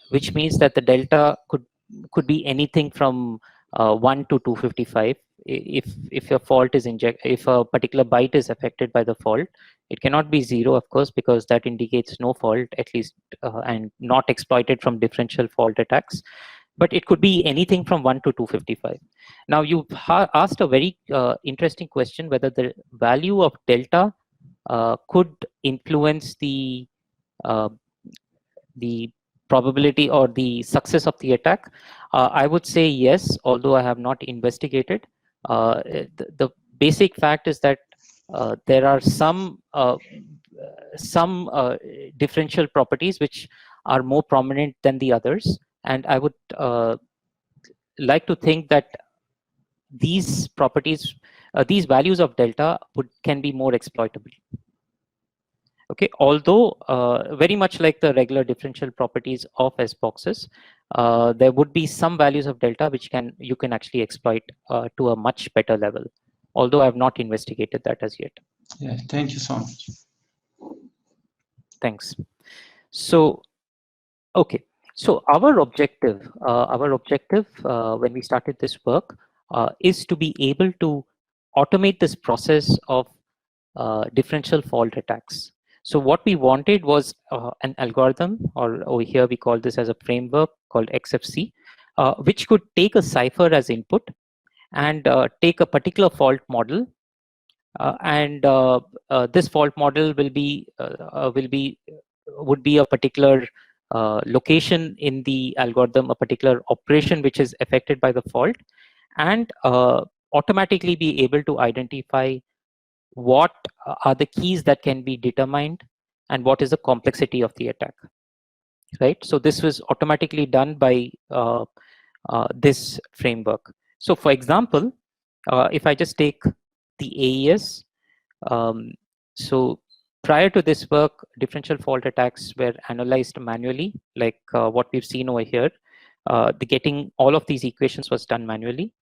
which means that the delta could be anything from 1 to 255. If a fault is if a particular byte is affected by the fault, it cannot be 0, of course, because that indicates no fault, at least, and not exploited from differential fault attacks. But it could be anything from 1 to 255. Now, you asked a very interesting question, whether the value of delta could influence the probability or the success of the attack. I would say yes, although I have not investigated. The basic fact is that there are some differential properties which are more prominent than the others, and I would like to think that these properties, these values of delta can be more exploitable. Okay, although very much like the regular differential properties of S boxes, there would be some values of delta which you can actually exploit to a much better level. Although I have not investigated that as yet. Yeah, thank you so much. Thanks. So, okay. So our objective when we started this work is to be able to automate this process of differential fault attacks. So what we wanted was an algorithm, or over here we call this as a framework called XFC, which could take a cipher as input and take a particular fault model, and this fault model would be a particular location in the algorithm, a particular operation which is affected by the fault, and automatically be able to identify what are the keys that can be determined and what is the complexity of the attack, right? So this was automatically done by this framework. So for example, if I just take the AES, so prior to this work, differential fault attacks were analyzed manually, like what we've seen over here. Getting all of these equations was done manually.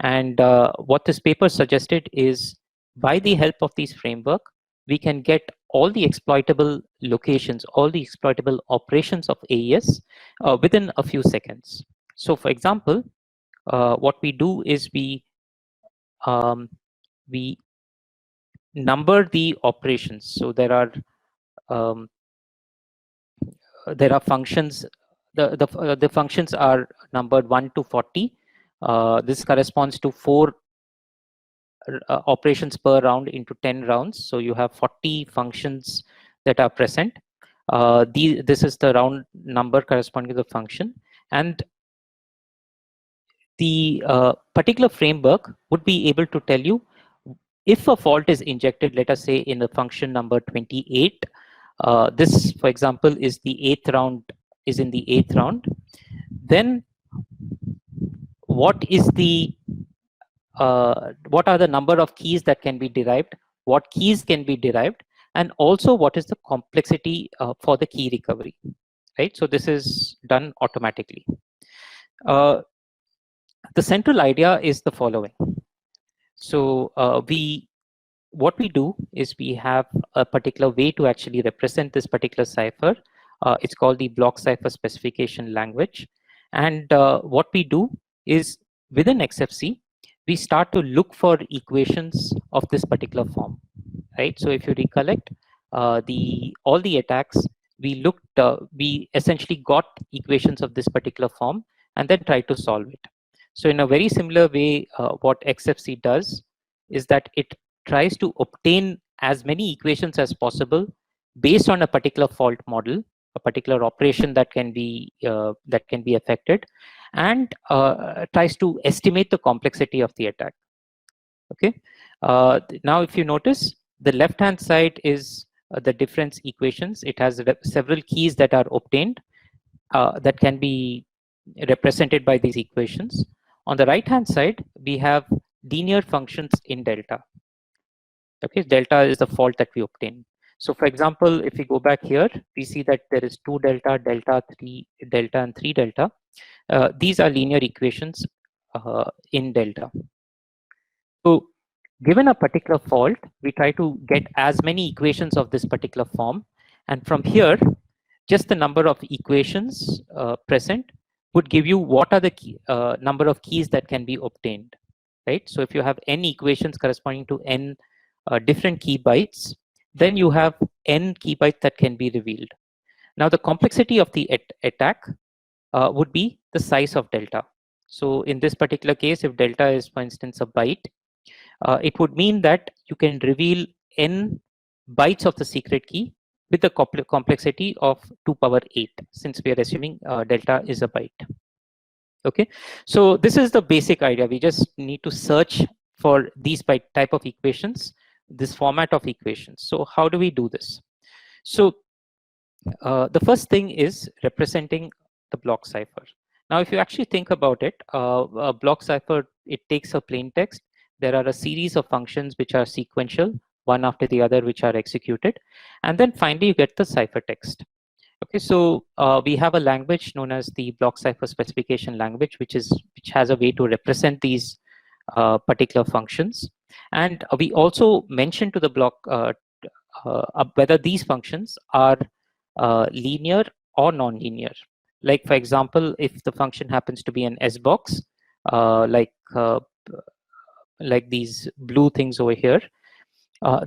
And what this paper suggested is, by the help of these framework, we can get all the exploitable locations, all the exploitable operations of AES within a few seconds. So for example, what we do is we number the operations. So there are functions. The functions are numbered 1 to 40. This corresponds to 4 operations per round into 10 rounds. So you have 40 functions that are present. This is the round number corresponding to the function, and the particular framework would be able to tell you if a fault is injected, let us say in the function number 28. This, for example, is the 8th round, is in the 8th round. Then what are the number of keys that can be derived what keys can be derived, and also what is the complexity for the key recovery, right? So this is done automatically. The central idea is the following. So what we do is we have a particular way to actually represent this particular cipher. It's called the block cipher specification language. And what we do is within XFC, we start to look for equations of this particular form, right? So if you recollect, all the attacks, we essentially got equations of this particular form and then try to solve it. So in a very similar way, what XFC does is that it tries to obtain as many equations as possible based on a particular fault model, a particular operation that can be affected, and tries to estimate the complexity of the attack. Okay. Now, if you notice, the left-hand side is the difference equations. It has several keys that are obtained that can be represented by these equations. On the right-hand side, we have linear functions in delta. Okay, delta is the fault that we obtain. So for example, if we go back here, we see that there is 2 delta, delta, 3 delta, and 3 delta. These are linear equations in delta. So given a particular fault, we try to get as many equations of this particular form. And from here, just the number of equations present would give you what are the number of keys that can be obtained, right? So if you have n equations corresponding to n different key bytes, then you have n key bytes that can be revealed. Now the complexity of the attack would be the size of delta. So in this particular case, if delta is, for instance, a byte, it would mean that you can reveal n bytes of the secret key with the complexity of 2 power 8, since we are assuming delta is a byte. Okay, so this is the basic idea. We just need to search for these type of equations, this format of equations. So how do we do this? So the first thing is representing the block cipher. Now, if you actually think about it, a block cipher, it takes a plain text. There are a series of functions which are sequential, one after the other, which are executed. And then finally, you get the ciphertext. Okay, so we have a language known as the block cipher specification language, which has a way to represent these particular functions. And we also mention to the block whether these functions are linear or non-linear. Like, for example, if the function happens to be an S box, like these blue things over here,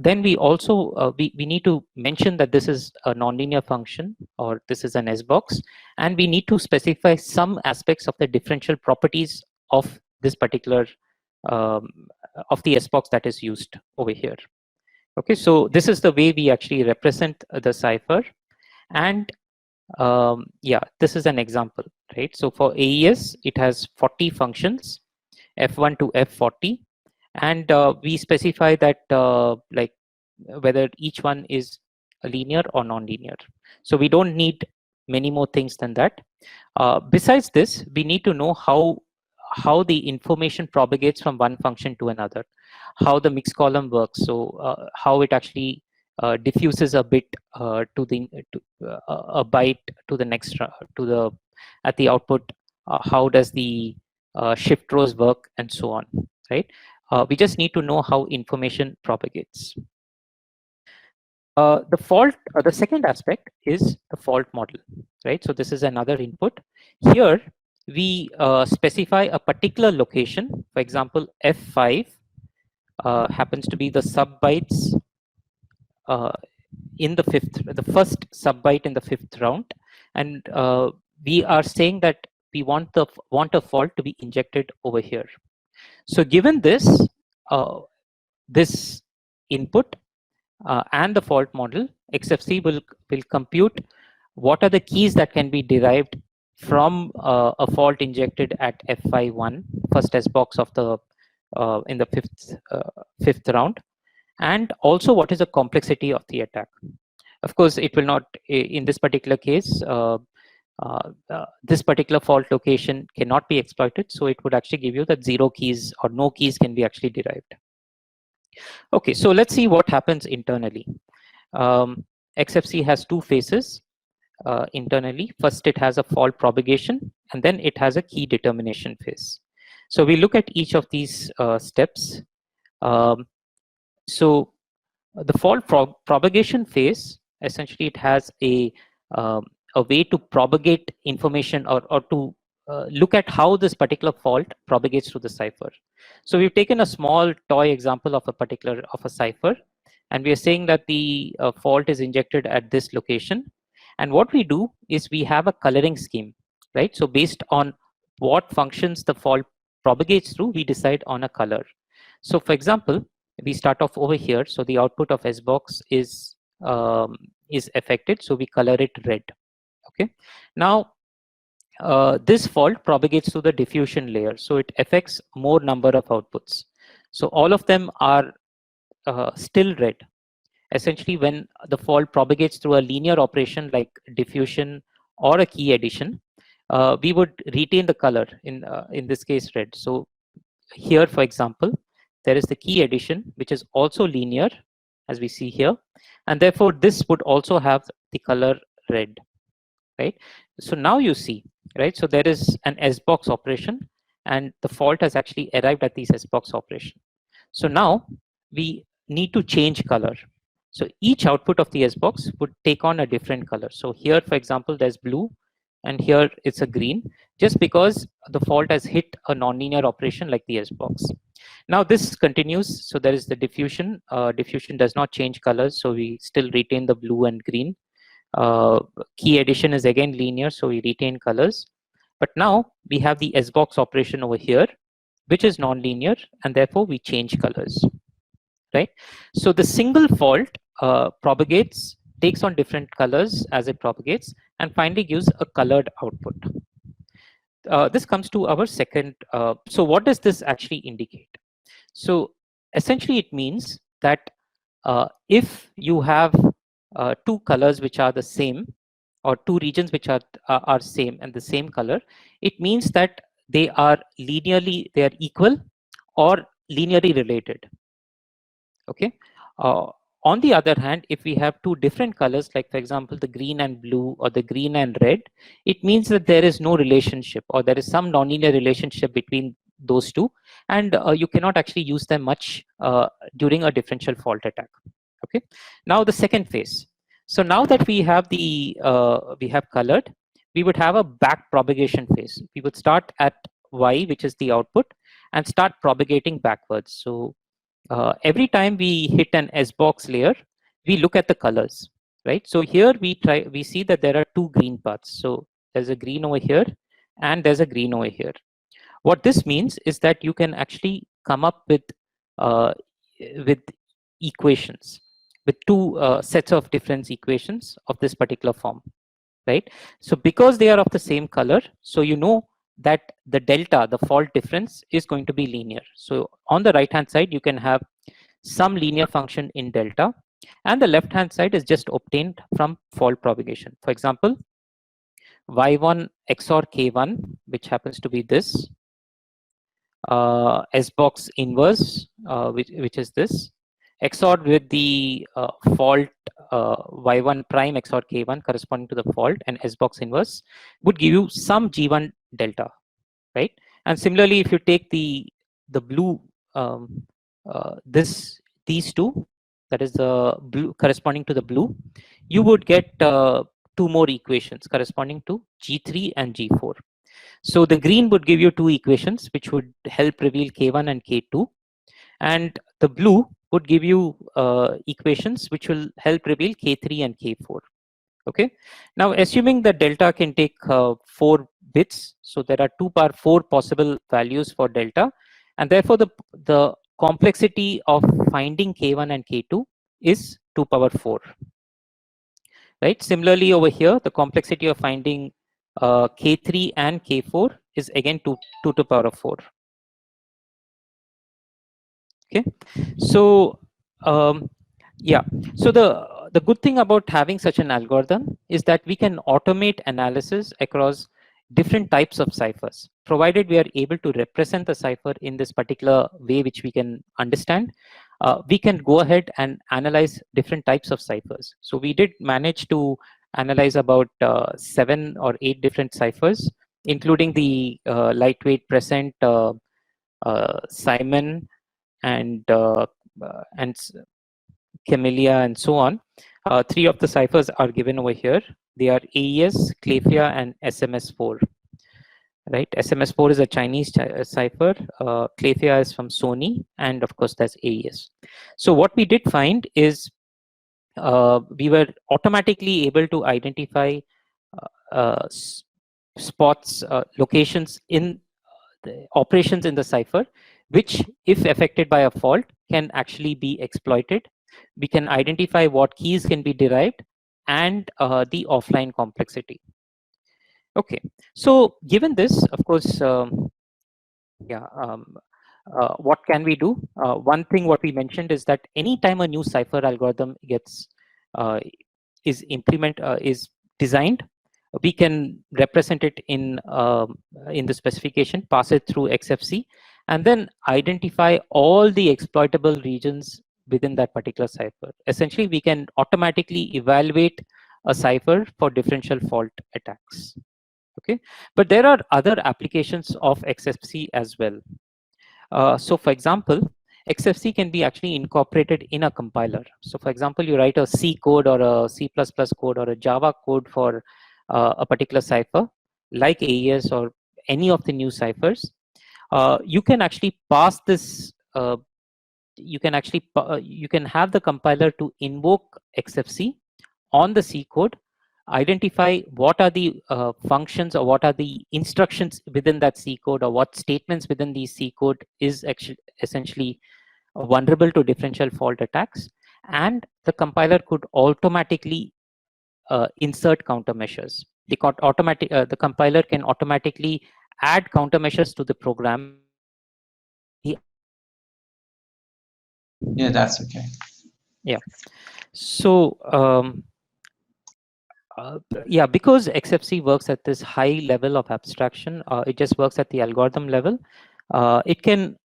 then we also we need to mention that this is a nonlinear function, or this is an S box, and we need to specify some aspects of the differential properties of this particular of the S box that is used over here. Okay, so this is the way we actually represent the cipher. And yeah, this is an example, right? So for AES, it has 40 functions, F1 to F40, and we specify that like whether each one is linear or non-linear. So we don't need many more things than that. Besides this, we need to know how the information propagates from one function to another, how the mixed column works, so how it actually diffuses a bit a byte to the next at the output. How does the shift rows work, and so on, right? We just need to know how information propagates. The second aspect is the fault model, right? So this is another input. Here we specify a particular location. For example, F5 happens to be the sub bytes in the first sub byte in the 5th round, and we are saying that we want a fault to be injected over here. So given this this input and the fault model, XFC will compute what are the keys that can be derived from a fault injected at F5-1, first S box of the in the fifth round, and also what is the complexity of the attack. Of course, it will not, in this particular case, this particular fault location cannot be exploited, so it would actually give you that 0 keys or no keys can be actually derived. Okay, so let's see what happens internally. XFC has two phases internally. First, it has a fault propagation, and then it has a key determination phase. So we look at each of these steps. So the fault propagation phase, essentially it has a way to propagate information, or to look at how this particular fault propagates through the cipher. So we've taken a small toy example of a cipher, and we are saying that the fault is injected at this location. And what we do is we have a coloring scheme, right? So based on what functions the fault propagates through, we decide on a color. So for example, we start off over here. So the output of SBox is affected. So we color it red. Okay. Now this fault propagates through the diffusion layer. So it affects more number of outputs. So all of them are still red. Essentially, when the fault propagates through a linear operation like diffusion or a key addition, we would retain the color, in this case red. So here, for example, there is the key addition, which is also linear, as we see here, and therefore this would also have the color red, right? So now you see, right? So there is an SBox operation, and the fault has actually arrived at this SBox operation. So now we need to change color. So each output of the SBox would take on a different color. So here, for example, there's blue, and here it's a green, just because the fault has hit a nonlinear operation like the SBox. Now this continues. So there is the diffusion. Diffusion does not change colors, so we still retain the blue and green. Key addition is again linear, so we retain colors. But now we have the SBox operation over here, which is nonlinear, and therefore we change colors, right? So the single fault propagates, takes on different colors as it propagates, and finally gives a colored output. This comes to our second. So what does this actually indicate? So essentially it means that if you have two colors which are the same, or two regions which are same and the same color, it means that they are equal or linearly related. Okay. On the other hand, if we have two different colors, like for example, the green and blue or the green and red, it means that there is no relationship, or there is some nonlinear relationship between those two, and you cannot actually use them much during a differential fault attack. Okay. Now the second phase. So now that we have we have colored, we would have a back propagation phase. We would start at Y, which is the output, and start propagating backwards. So every time we hit an SBox layer, we look at the colors, right? So here we see that there are two green paths. So there's a green over here, and there's a green over here. What this means is that you can actually come up with equations, with two sets of difference equations of this particular form, right? So because they are of the same color, so you know that the delta, the fault difference, is going to be linear. So on the right hand side, you can have some linear function in delta, and the left hand side is just obtained from fault propagation. For example, y1 XOR k1, which happens to be this, SBox inverse, which is this, XOR with the fault y1 prime XOR k1 corresponding to the fault, and SBox inverse would give you some g1 delta, right? And similarly, if you take the blue, these two, that is the blue corresponding to the blue, you would get two more equations corresponding to G3 and G4. So the green would give you two equations which would help reveal K1 and K2, and the blue would give you equations which will help reveal K3 and K4. Okay. Now, assuming that delta can take 4 bits, so there are 2 power 4 possible values for delta, and therefore the complexity of finding K1 and K2 is 2 power 4. Right. Similarly, over here, the complexity of finding K3 and K4 is again 2 to the power of 4. Okay. So yeah. So the good thing about having such an algorithm is that we can automate analysis across different types of ciphers, provided we are able to represent the cipher in this particular way which we can understand. we can go ahead and analyze different types of ciphers. So we did manage to analyze about 7 or 8 different ciphers, including the lightweight present, Simon, and Camellia, and so on. 3 of the ciphers are given over here. They are AES, Clayphia, and SMS4. Right, SMS4 is a Chinese cipher. Clayphia is from Sony, and of course that's AES. So what we did find is we were automatically able to identify spots, locations in the operations in the cipher, which, if affected by a fault, can actually be exploited. We can identify what keys can be derived and the offline complexity. Okay, so given this, of course, what can we do? One thing what we mentioned is that anytime a new cipher algorithm gets is designed, we can represent it in the specification, pass it through XFC, and then identify all the exploitable regions within that particular cipher. Essentially, we can automatically evaluate a cipher for differential fault attacks. Okay, but there are other applications of XFC as well. So for example, XFC can be actually incorporated in a compiler. So for example, you write a C code or a C++ code or a Java code for a particular cipher, like AES or any of the new ciphers. You can actually pass this, you can have the compiler to invoke XFC on the C code, identify what are the functions or what are the instructions within that C code, or what statements within the C code is actually essentially vulnerable to differential fault attacks, and the compiler could automatically insert countermeasures. The compiler can automatically add countermeasures to the program. Yeah, that's okay. Yeah. So yeah, because XFC works at this high level of abstraction, it just works at the algorithm level. It can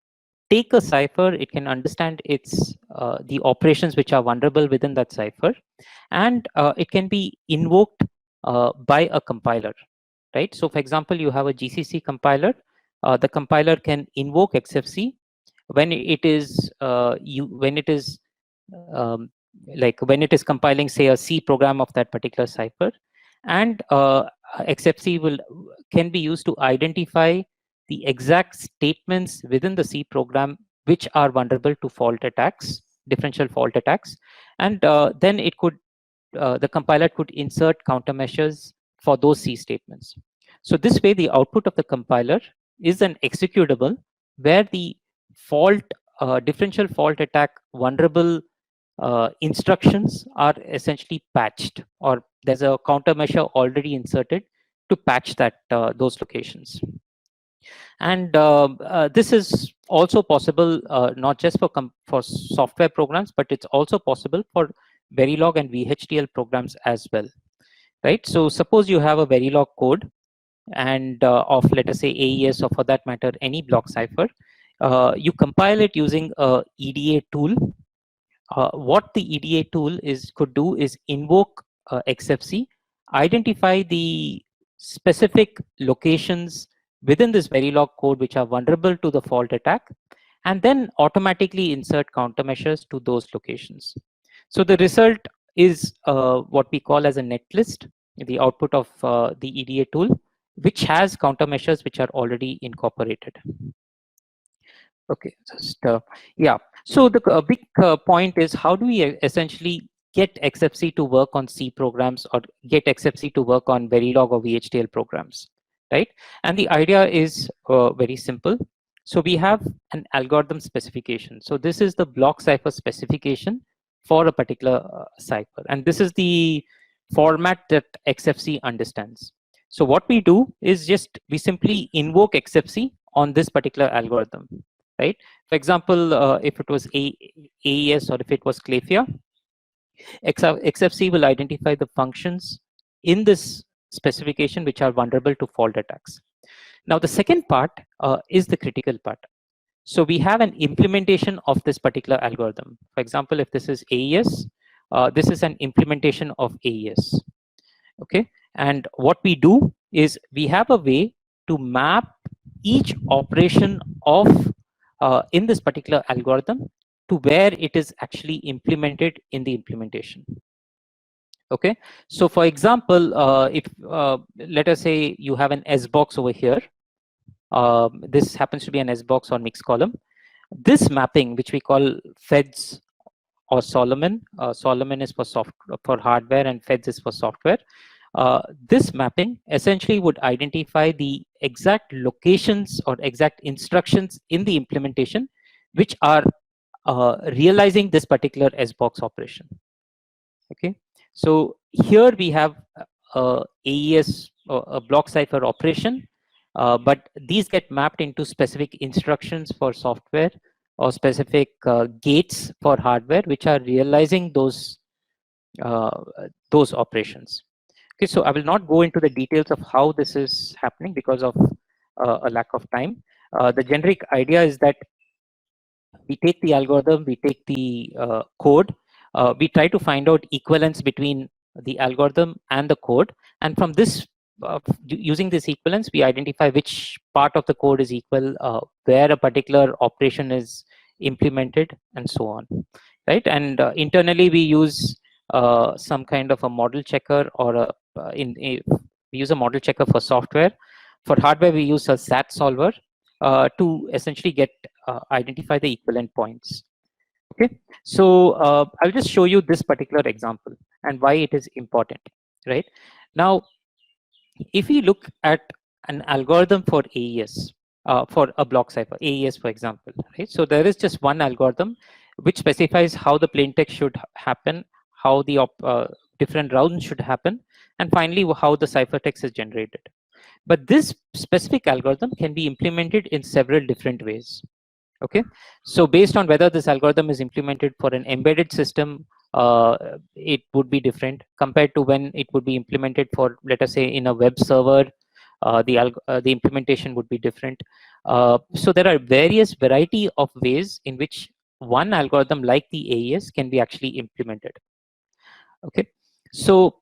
take a cipher, it can understand its the operations which are vulnerable within that cipher, and it can be invoked by a compiler, right? So for example, you have a GCC compiler. The compiler can invoke XFC when it is when it is compiling, say, a C program of that particular cipher, and XFC can be used to identify the exact statements within the C program which are vulnerable to fault attacks, differential fault attacks, and then it could the compiler could insert countermeasures for those C statements. So this way, the output of the compiler is an executable where the differential fault attack vulnerable instructions are essentially patched, or there's a countermeasure already inserted to patch that those locations. And this is also possible not just for software programs, but it's also possible for Verilog and VHDL programs as well, right? So suppose you have a Verilog code and of, let us say, AES, or for that matter any block cipher. You compile it using a EDA tool. What the EDA tool could do is invoke XFC, identify the specific locations within this Verilog code which are vulnerable to the fault attack, and then automatically insert countermeasures to those locations. So the result is what we call as a netlist, the output of the EDA tool, which has countermeasures which are already incorporated. Okay, just yeah. So the big point is, how do we essentially get XFC to work on C programs, or get XFC to work on Verilog or VHDL programs, right? And the idea is very simple. So we have an algorithm specification. So this is the block cipher specification for a particular cipher, and this is the format that XFC understands. So what we do is we simply invoke XFC on this particular algorithm, right? For example, if it was AES or if it was Clayphia, XFC will identify the functions in this specification which are vulnerable to fault attacks. Now, the second part is the critical part. So we have an implementation of this particular algorithm. For example, if this is AES, this is an implementation of AES. Okay, and what we do is we have a way to map each operation of in this particular algorithm to where it is actually implemented in the implementation. Okay, so for example, if let us say you have an S box over here. This happens to be an S box or mixed column. This mapping, which we call Feds or Solomon, Solomon is for hardware and Feds is for software. This mapping essentially would identify the exact locations or exact instructions in the implementation which are realizing this particular SBox operation. Okay, so here we have AES, a block cipher operation, but these get mapped into specific instructions for software or specific gates for hardware, which are realizing those operations. Okay, so I will not go into the details of how this is happening because of a lack of time. The generic idea is that we take the algorithm, we take the code, we try to find out equivalence between the algorithm and the code, and from this, using this equivalence, we identify which part of the code is equal, where a particular operation is implemented, and so on, right? And internally, we use some kind of a model checker, or we use a model checker for software. For hardware, we use a SAT solver to essentially get identify the equivalent points. Okay, so I'll just show you this particular example and why it is important, right? Now, if we look at an algorithm for AES, for a block cipher, AES, for example, right? So there is just one algorithm which specifies how the plaintext should happen, how the different rounds should happen, and finally how the ciphertext is generated. But this specific algorithm can be implemented in several different ways. Okay, so based on whether this algorithm is implemented for an embedded system, it would be different compared to when it would be implemented for, let us say, in a web server. The implementation would be different. So there are various variety of ways in which one algorithm like the AES can be actually implemented. Okay, so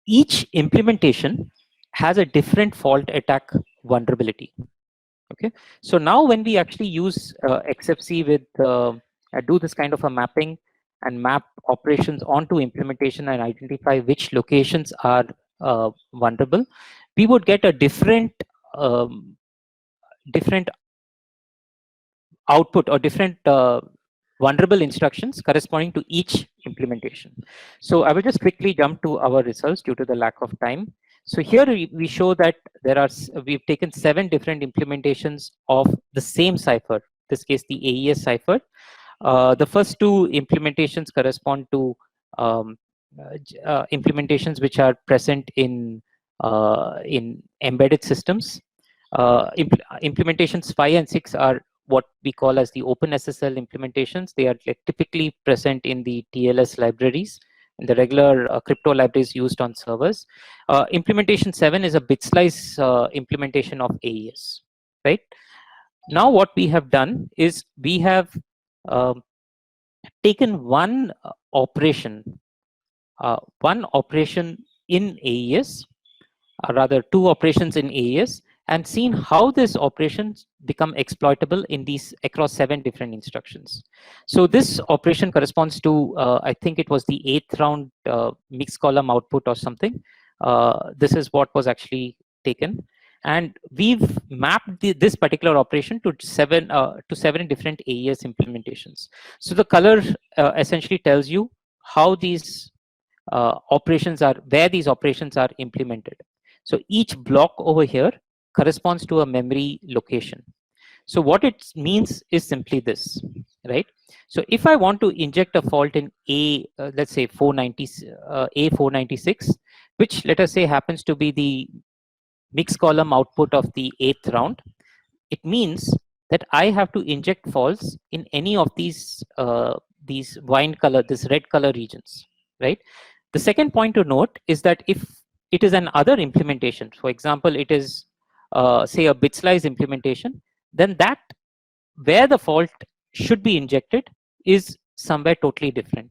each implementation has a different fault attack vulnerability. Okay, so now when we actually use XFC with do this kind of a mapping and map operations onto implementation and identify which locations are vulnerable, we would get a different output or different vulnerable instructions corresponding to each implementation. So I will just quickly jump to our results due to the lack of time. So here we show that we've taken 7 different implementations of the same cipher, in this case the AES cipher. The first 2 implementations correspond to implementations which are present in embedded systems. Implementations 5 and 6 are what we call as the OpenSSL implementations. They are typically present in the TLS libraries and the regular crypto libraries used on servers. Implementation 7 is a bit slice implementation of AES, right? Now what we have done is we have taken one operation in AES, or rather 2 operations in AES, and seen how these operations become exploitable in these across 7 different instructions. So this operation corresponds to, I think it was the 8th round mixed column output or something. This is what was actually taken. And we've mapped this particular operation to 7 different AES implementations. So the color essentially tells you how these operations are, where these operations are implemented. So each block over here corresponds to a memory location. So what it means is simply this, right? So if I want to inject a fault in let's say A496, which let us say happens to be the mixed column output of the 8th round, it means that I have to inject faults in any of these wine color, this red color regions, right? The second point to note is that if it is an other implementation, for example, it is say a bit slice implementation, then that where the fault should be injected is somewhere totally different.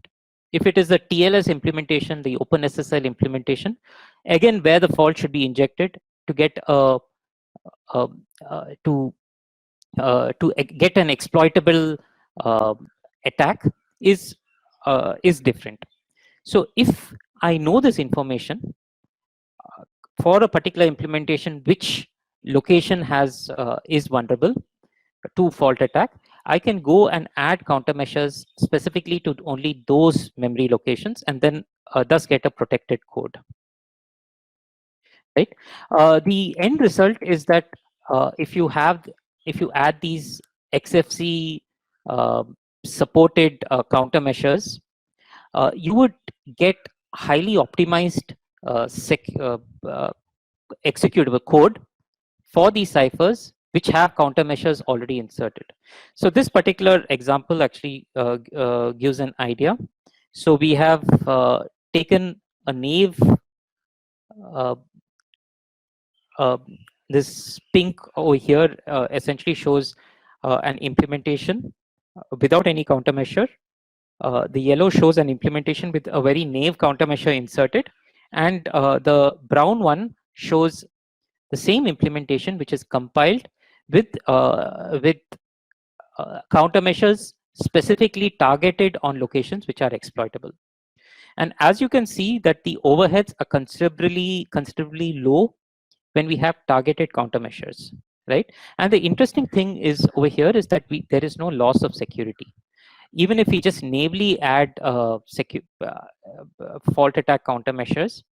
If it is the TLS implementation, the OpenSSL implementation, again, where the fault should be injected to get get an exploitable attack is different. So if I know this information for a particular implementation, which location has is vulnerable to fault attack, I can go and add countermeasures specifically to only those memory locations, and then thus get a protected code. Right. The end result is that if you add these XFC supported countermeasures, you would get highly optimized executable code for these ciphers which have countermeasures already inserted. So this particular example actually gives an idea. So we have taken a naive this pink over here essentially shows an implementation without any countermeasure. The yellow shows an implementation with a very naive countermeasure inserted, and the brown one shows the same implementation which is compiled with countermeasures specifically targeted on locations which are exploitable. And as you can see that the overheads are considerably low when we have targeted countermeasures, right? And the interesting thing is over here is that there is no loss of security. Even if we just naively add fault attack countermeasures,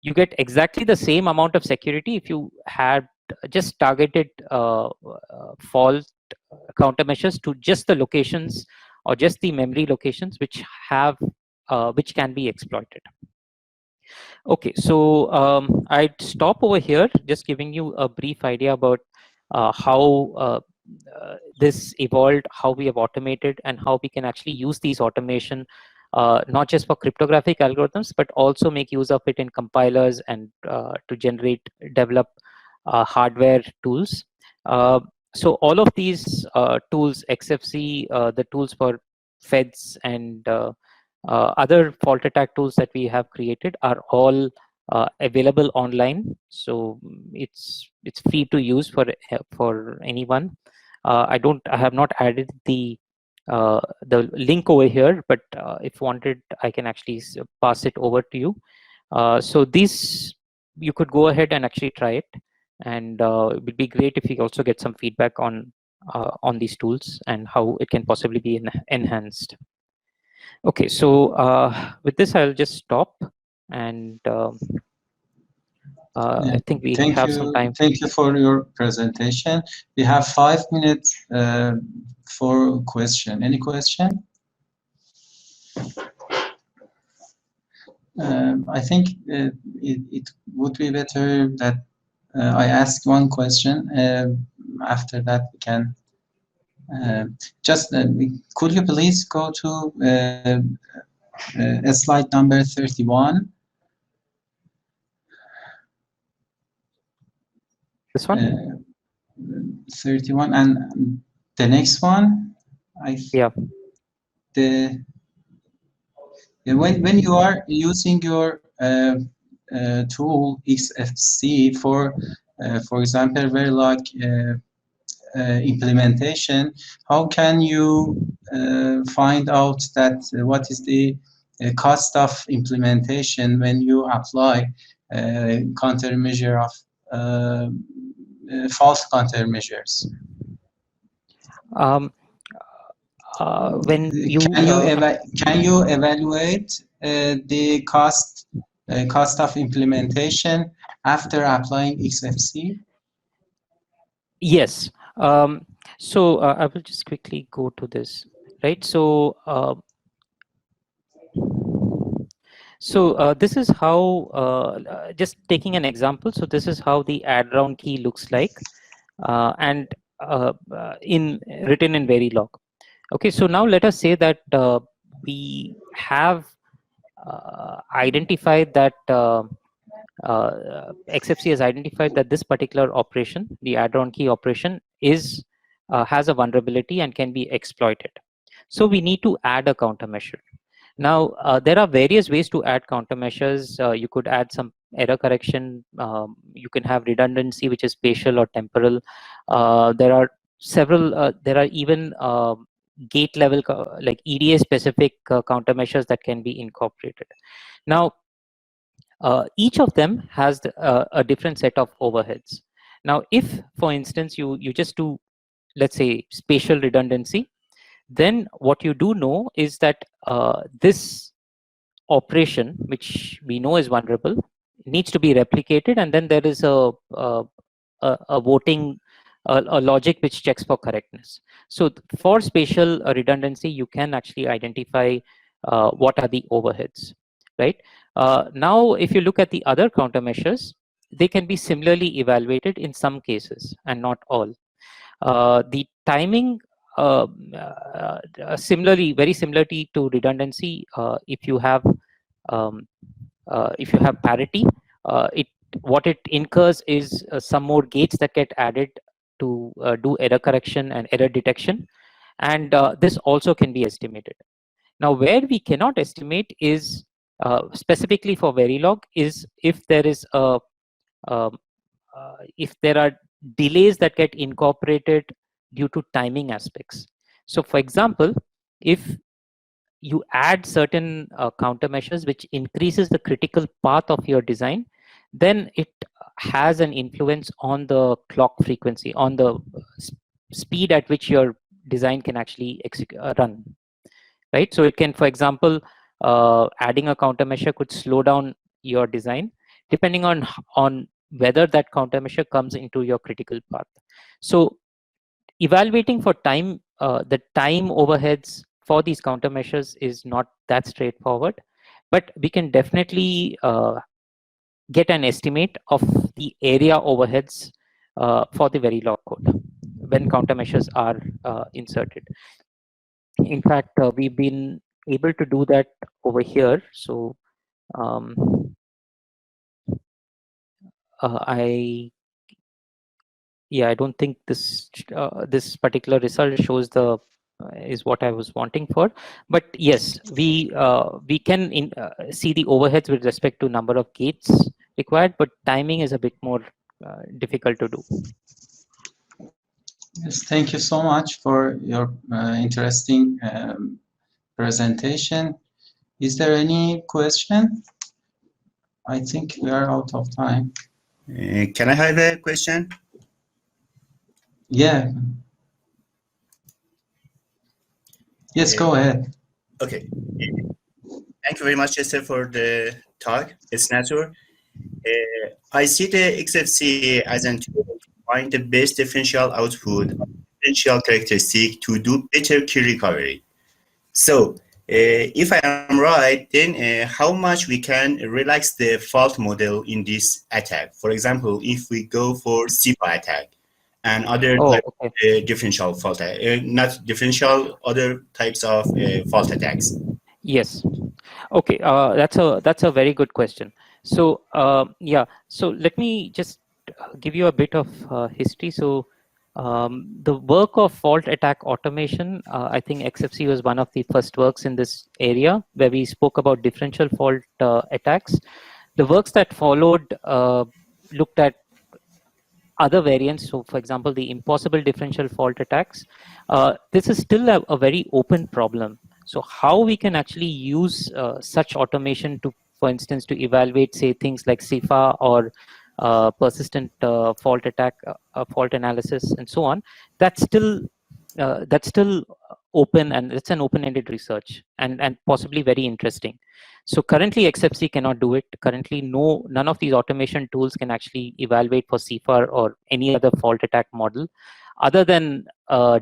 you get exactly the same amount of security if you had just targeted fault countermeasures to just the locations or just the memory locations which can be exploited. Okay, so I'd stop over here, just giving you a brief idea about how this evolved, how we have automated, and how we can actually use these automation not just for cryptographic algorithms, but also make use of it in compilers and to develop hardware tools. So all of these tools, XFC, the tools for feds, and other fault attack tools that we have created are all available online. So it's free to use for anyone. I have not added the link over here, but if wanted, I can actually pass it over to you. So this, you could go ahead and actually try it, and it would be great if you also get some feedback on these tools and how it can possibly be enhanced. Okay, so with this, I'll just stop, and I think we have some time. Thank you for your presentation. We have 5 minutes for question. Any question? I think it would be better that I ask one question. After that, we can could you please go to slide number 31? This one? 31, and the next one? When you are using your tool XFC for example, Verilog implementation, how can you find out that what is the cost of implementation when you apply countermeasure of false countermeasures? When you can you evaluate the cost of implementation after applying XFC? Yes. So I will just quickly go to this, right? So this is how, just taking an example, so this is how the add round key looks like, and written in Verilog. Okay, so now let us say that we have identified that XFC has identified that this particular operation, the add-on key operation, is has a vulnerability and can be exploited. So we need to add a countermeasure. Now, there are various ways to add countermeasures. You could add some error correction. You can have redundancy, which is spatial or temporal. There are several, there are even gate level, like EDA specific countermeasures that can be incorporated. Now, each of them has a different set of overheads. Now, if, for instance, you just do, let's say, spatial redundancy, then what you do know is that this operation, which we know is vulnerable, needs to be replicated, and then there is a voting, a logic which checks for correctness. So for spatial redundancy, you can actually identify what are the overheads, right? Now, if you look at the other countermeasures, they can be similarly evaluated in some cases and not all. The timing, similarly, very similarly to redundancy, if you have parity, what it incurs is some more gates that get added to do error correction and error detection, and this also can be estimated. Now, where we cannot estimate is specifically for Verilog is if there is a if there are delays that get incorporated due to timing aspects. So, for example, if you add certain countermeasures which increases the critical path of your design, then it has an influence on the clock frequency, on the speed at which your design can actually run, right? So it can, for example, adding a countermeasure could slow down your design depending on whether that countermeasure comes into your critical path. So evaluating for time, the time overheads for these countermeasures is not that straightforward, but we can definitely get an estimate of the area overheads for the Verilog code when countermeasures are inserted. In fact, we've been able to do that over here. So I don't think this this particular result shows the is what I was wanting for, but yes, we can see the overheads with respect to number of gates required, but timing is a bit more difficult to do. Yes, thank you so much for your interesting presentation. Is there any question? I think we are out of time. Can I have a question? Yeah. Yes, go ahead. Okay. Thank you very much, Chester, for the talk. It's natural. I see the XFC as an tool to find the best differential output, differential characteristic to do better key recovery. So, if I am right, then how much we can relax the fault model in this attack? For example, if we go for Cipher attack and other differential fault, not differential, other types of fault attacks. Yes. Okay. That's a very good question. So yeah. So let me just give you a bit of history. So the work of fault attack automation, I think XFC was one of the first works in this area where we spoke about differential fault attacks. The works that followed looked at other variants. So for example, the impossible differential fault attacks. This is still a very open problem. So how we can actually use such automation to, for instance, to evaluate, say, things like Cipher or persistent fault attack, fault analysis, and so on, that's still open, and it's an open-ended research and possibly very interesting. So currently XFC cannot do it. Currently none of these automation tools can actually evaluate for Cipher or any other fault attack model other than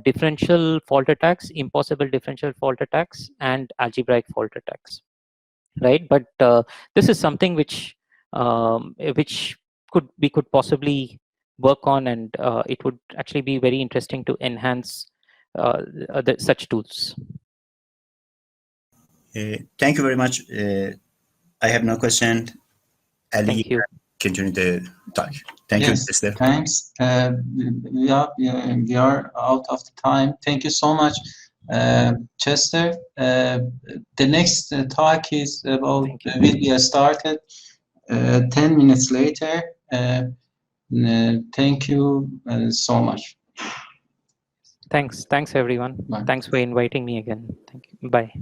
differential fault attacks, impossible differential fault attacks, and algebraic fault attacks, right? But this is something which we could possibly work on, and it would actually be very interesting to enhance such tools. Thank you very much. I have no question. Ali, Thank you. continue the talk. Thank you, Chester. Thanks. We are out of the time. Thank you so much, Chester. The next talk is about will be started 10 minutes later. Thank you so much. Thanks everyone. Bye. Thanks for inviting me again. Thank you. Bye.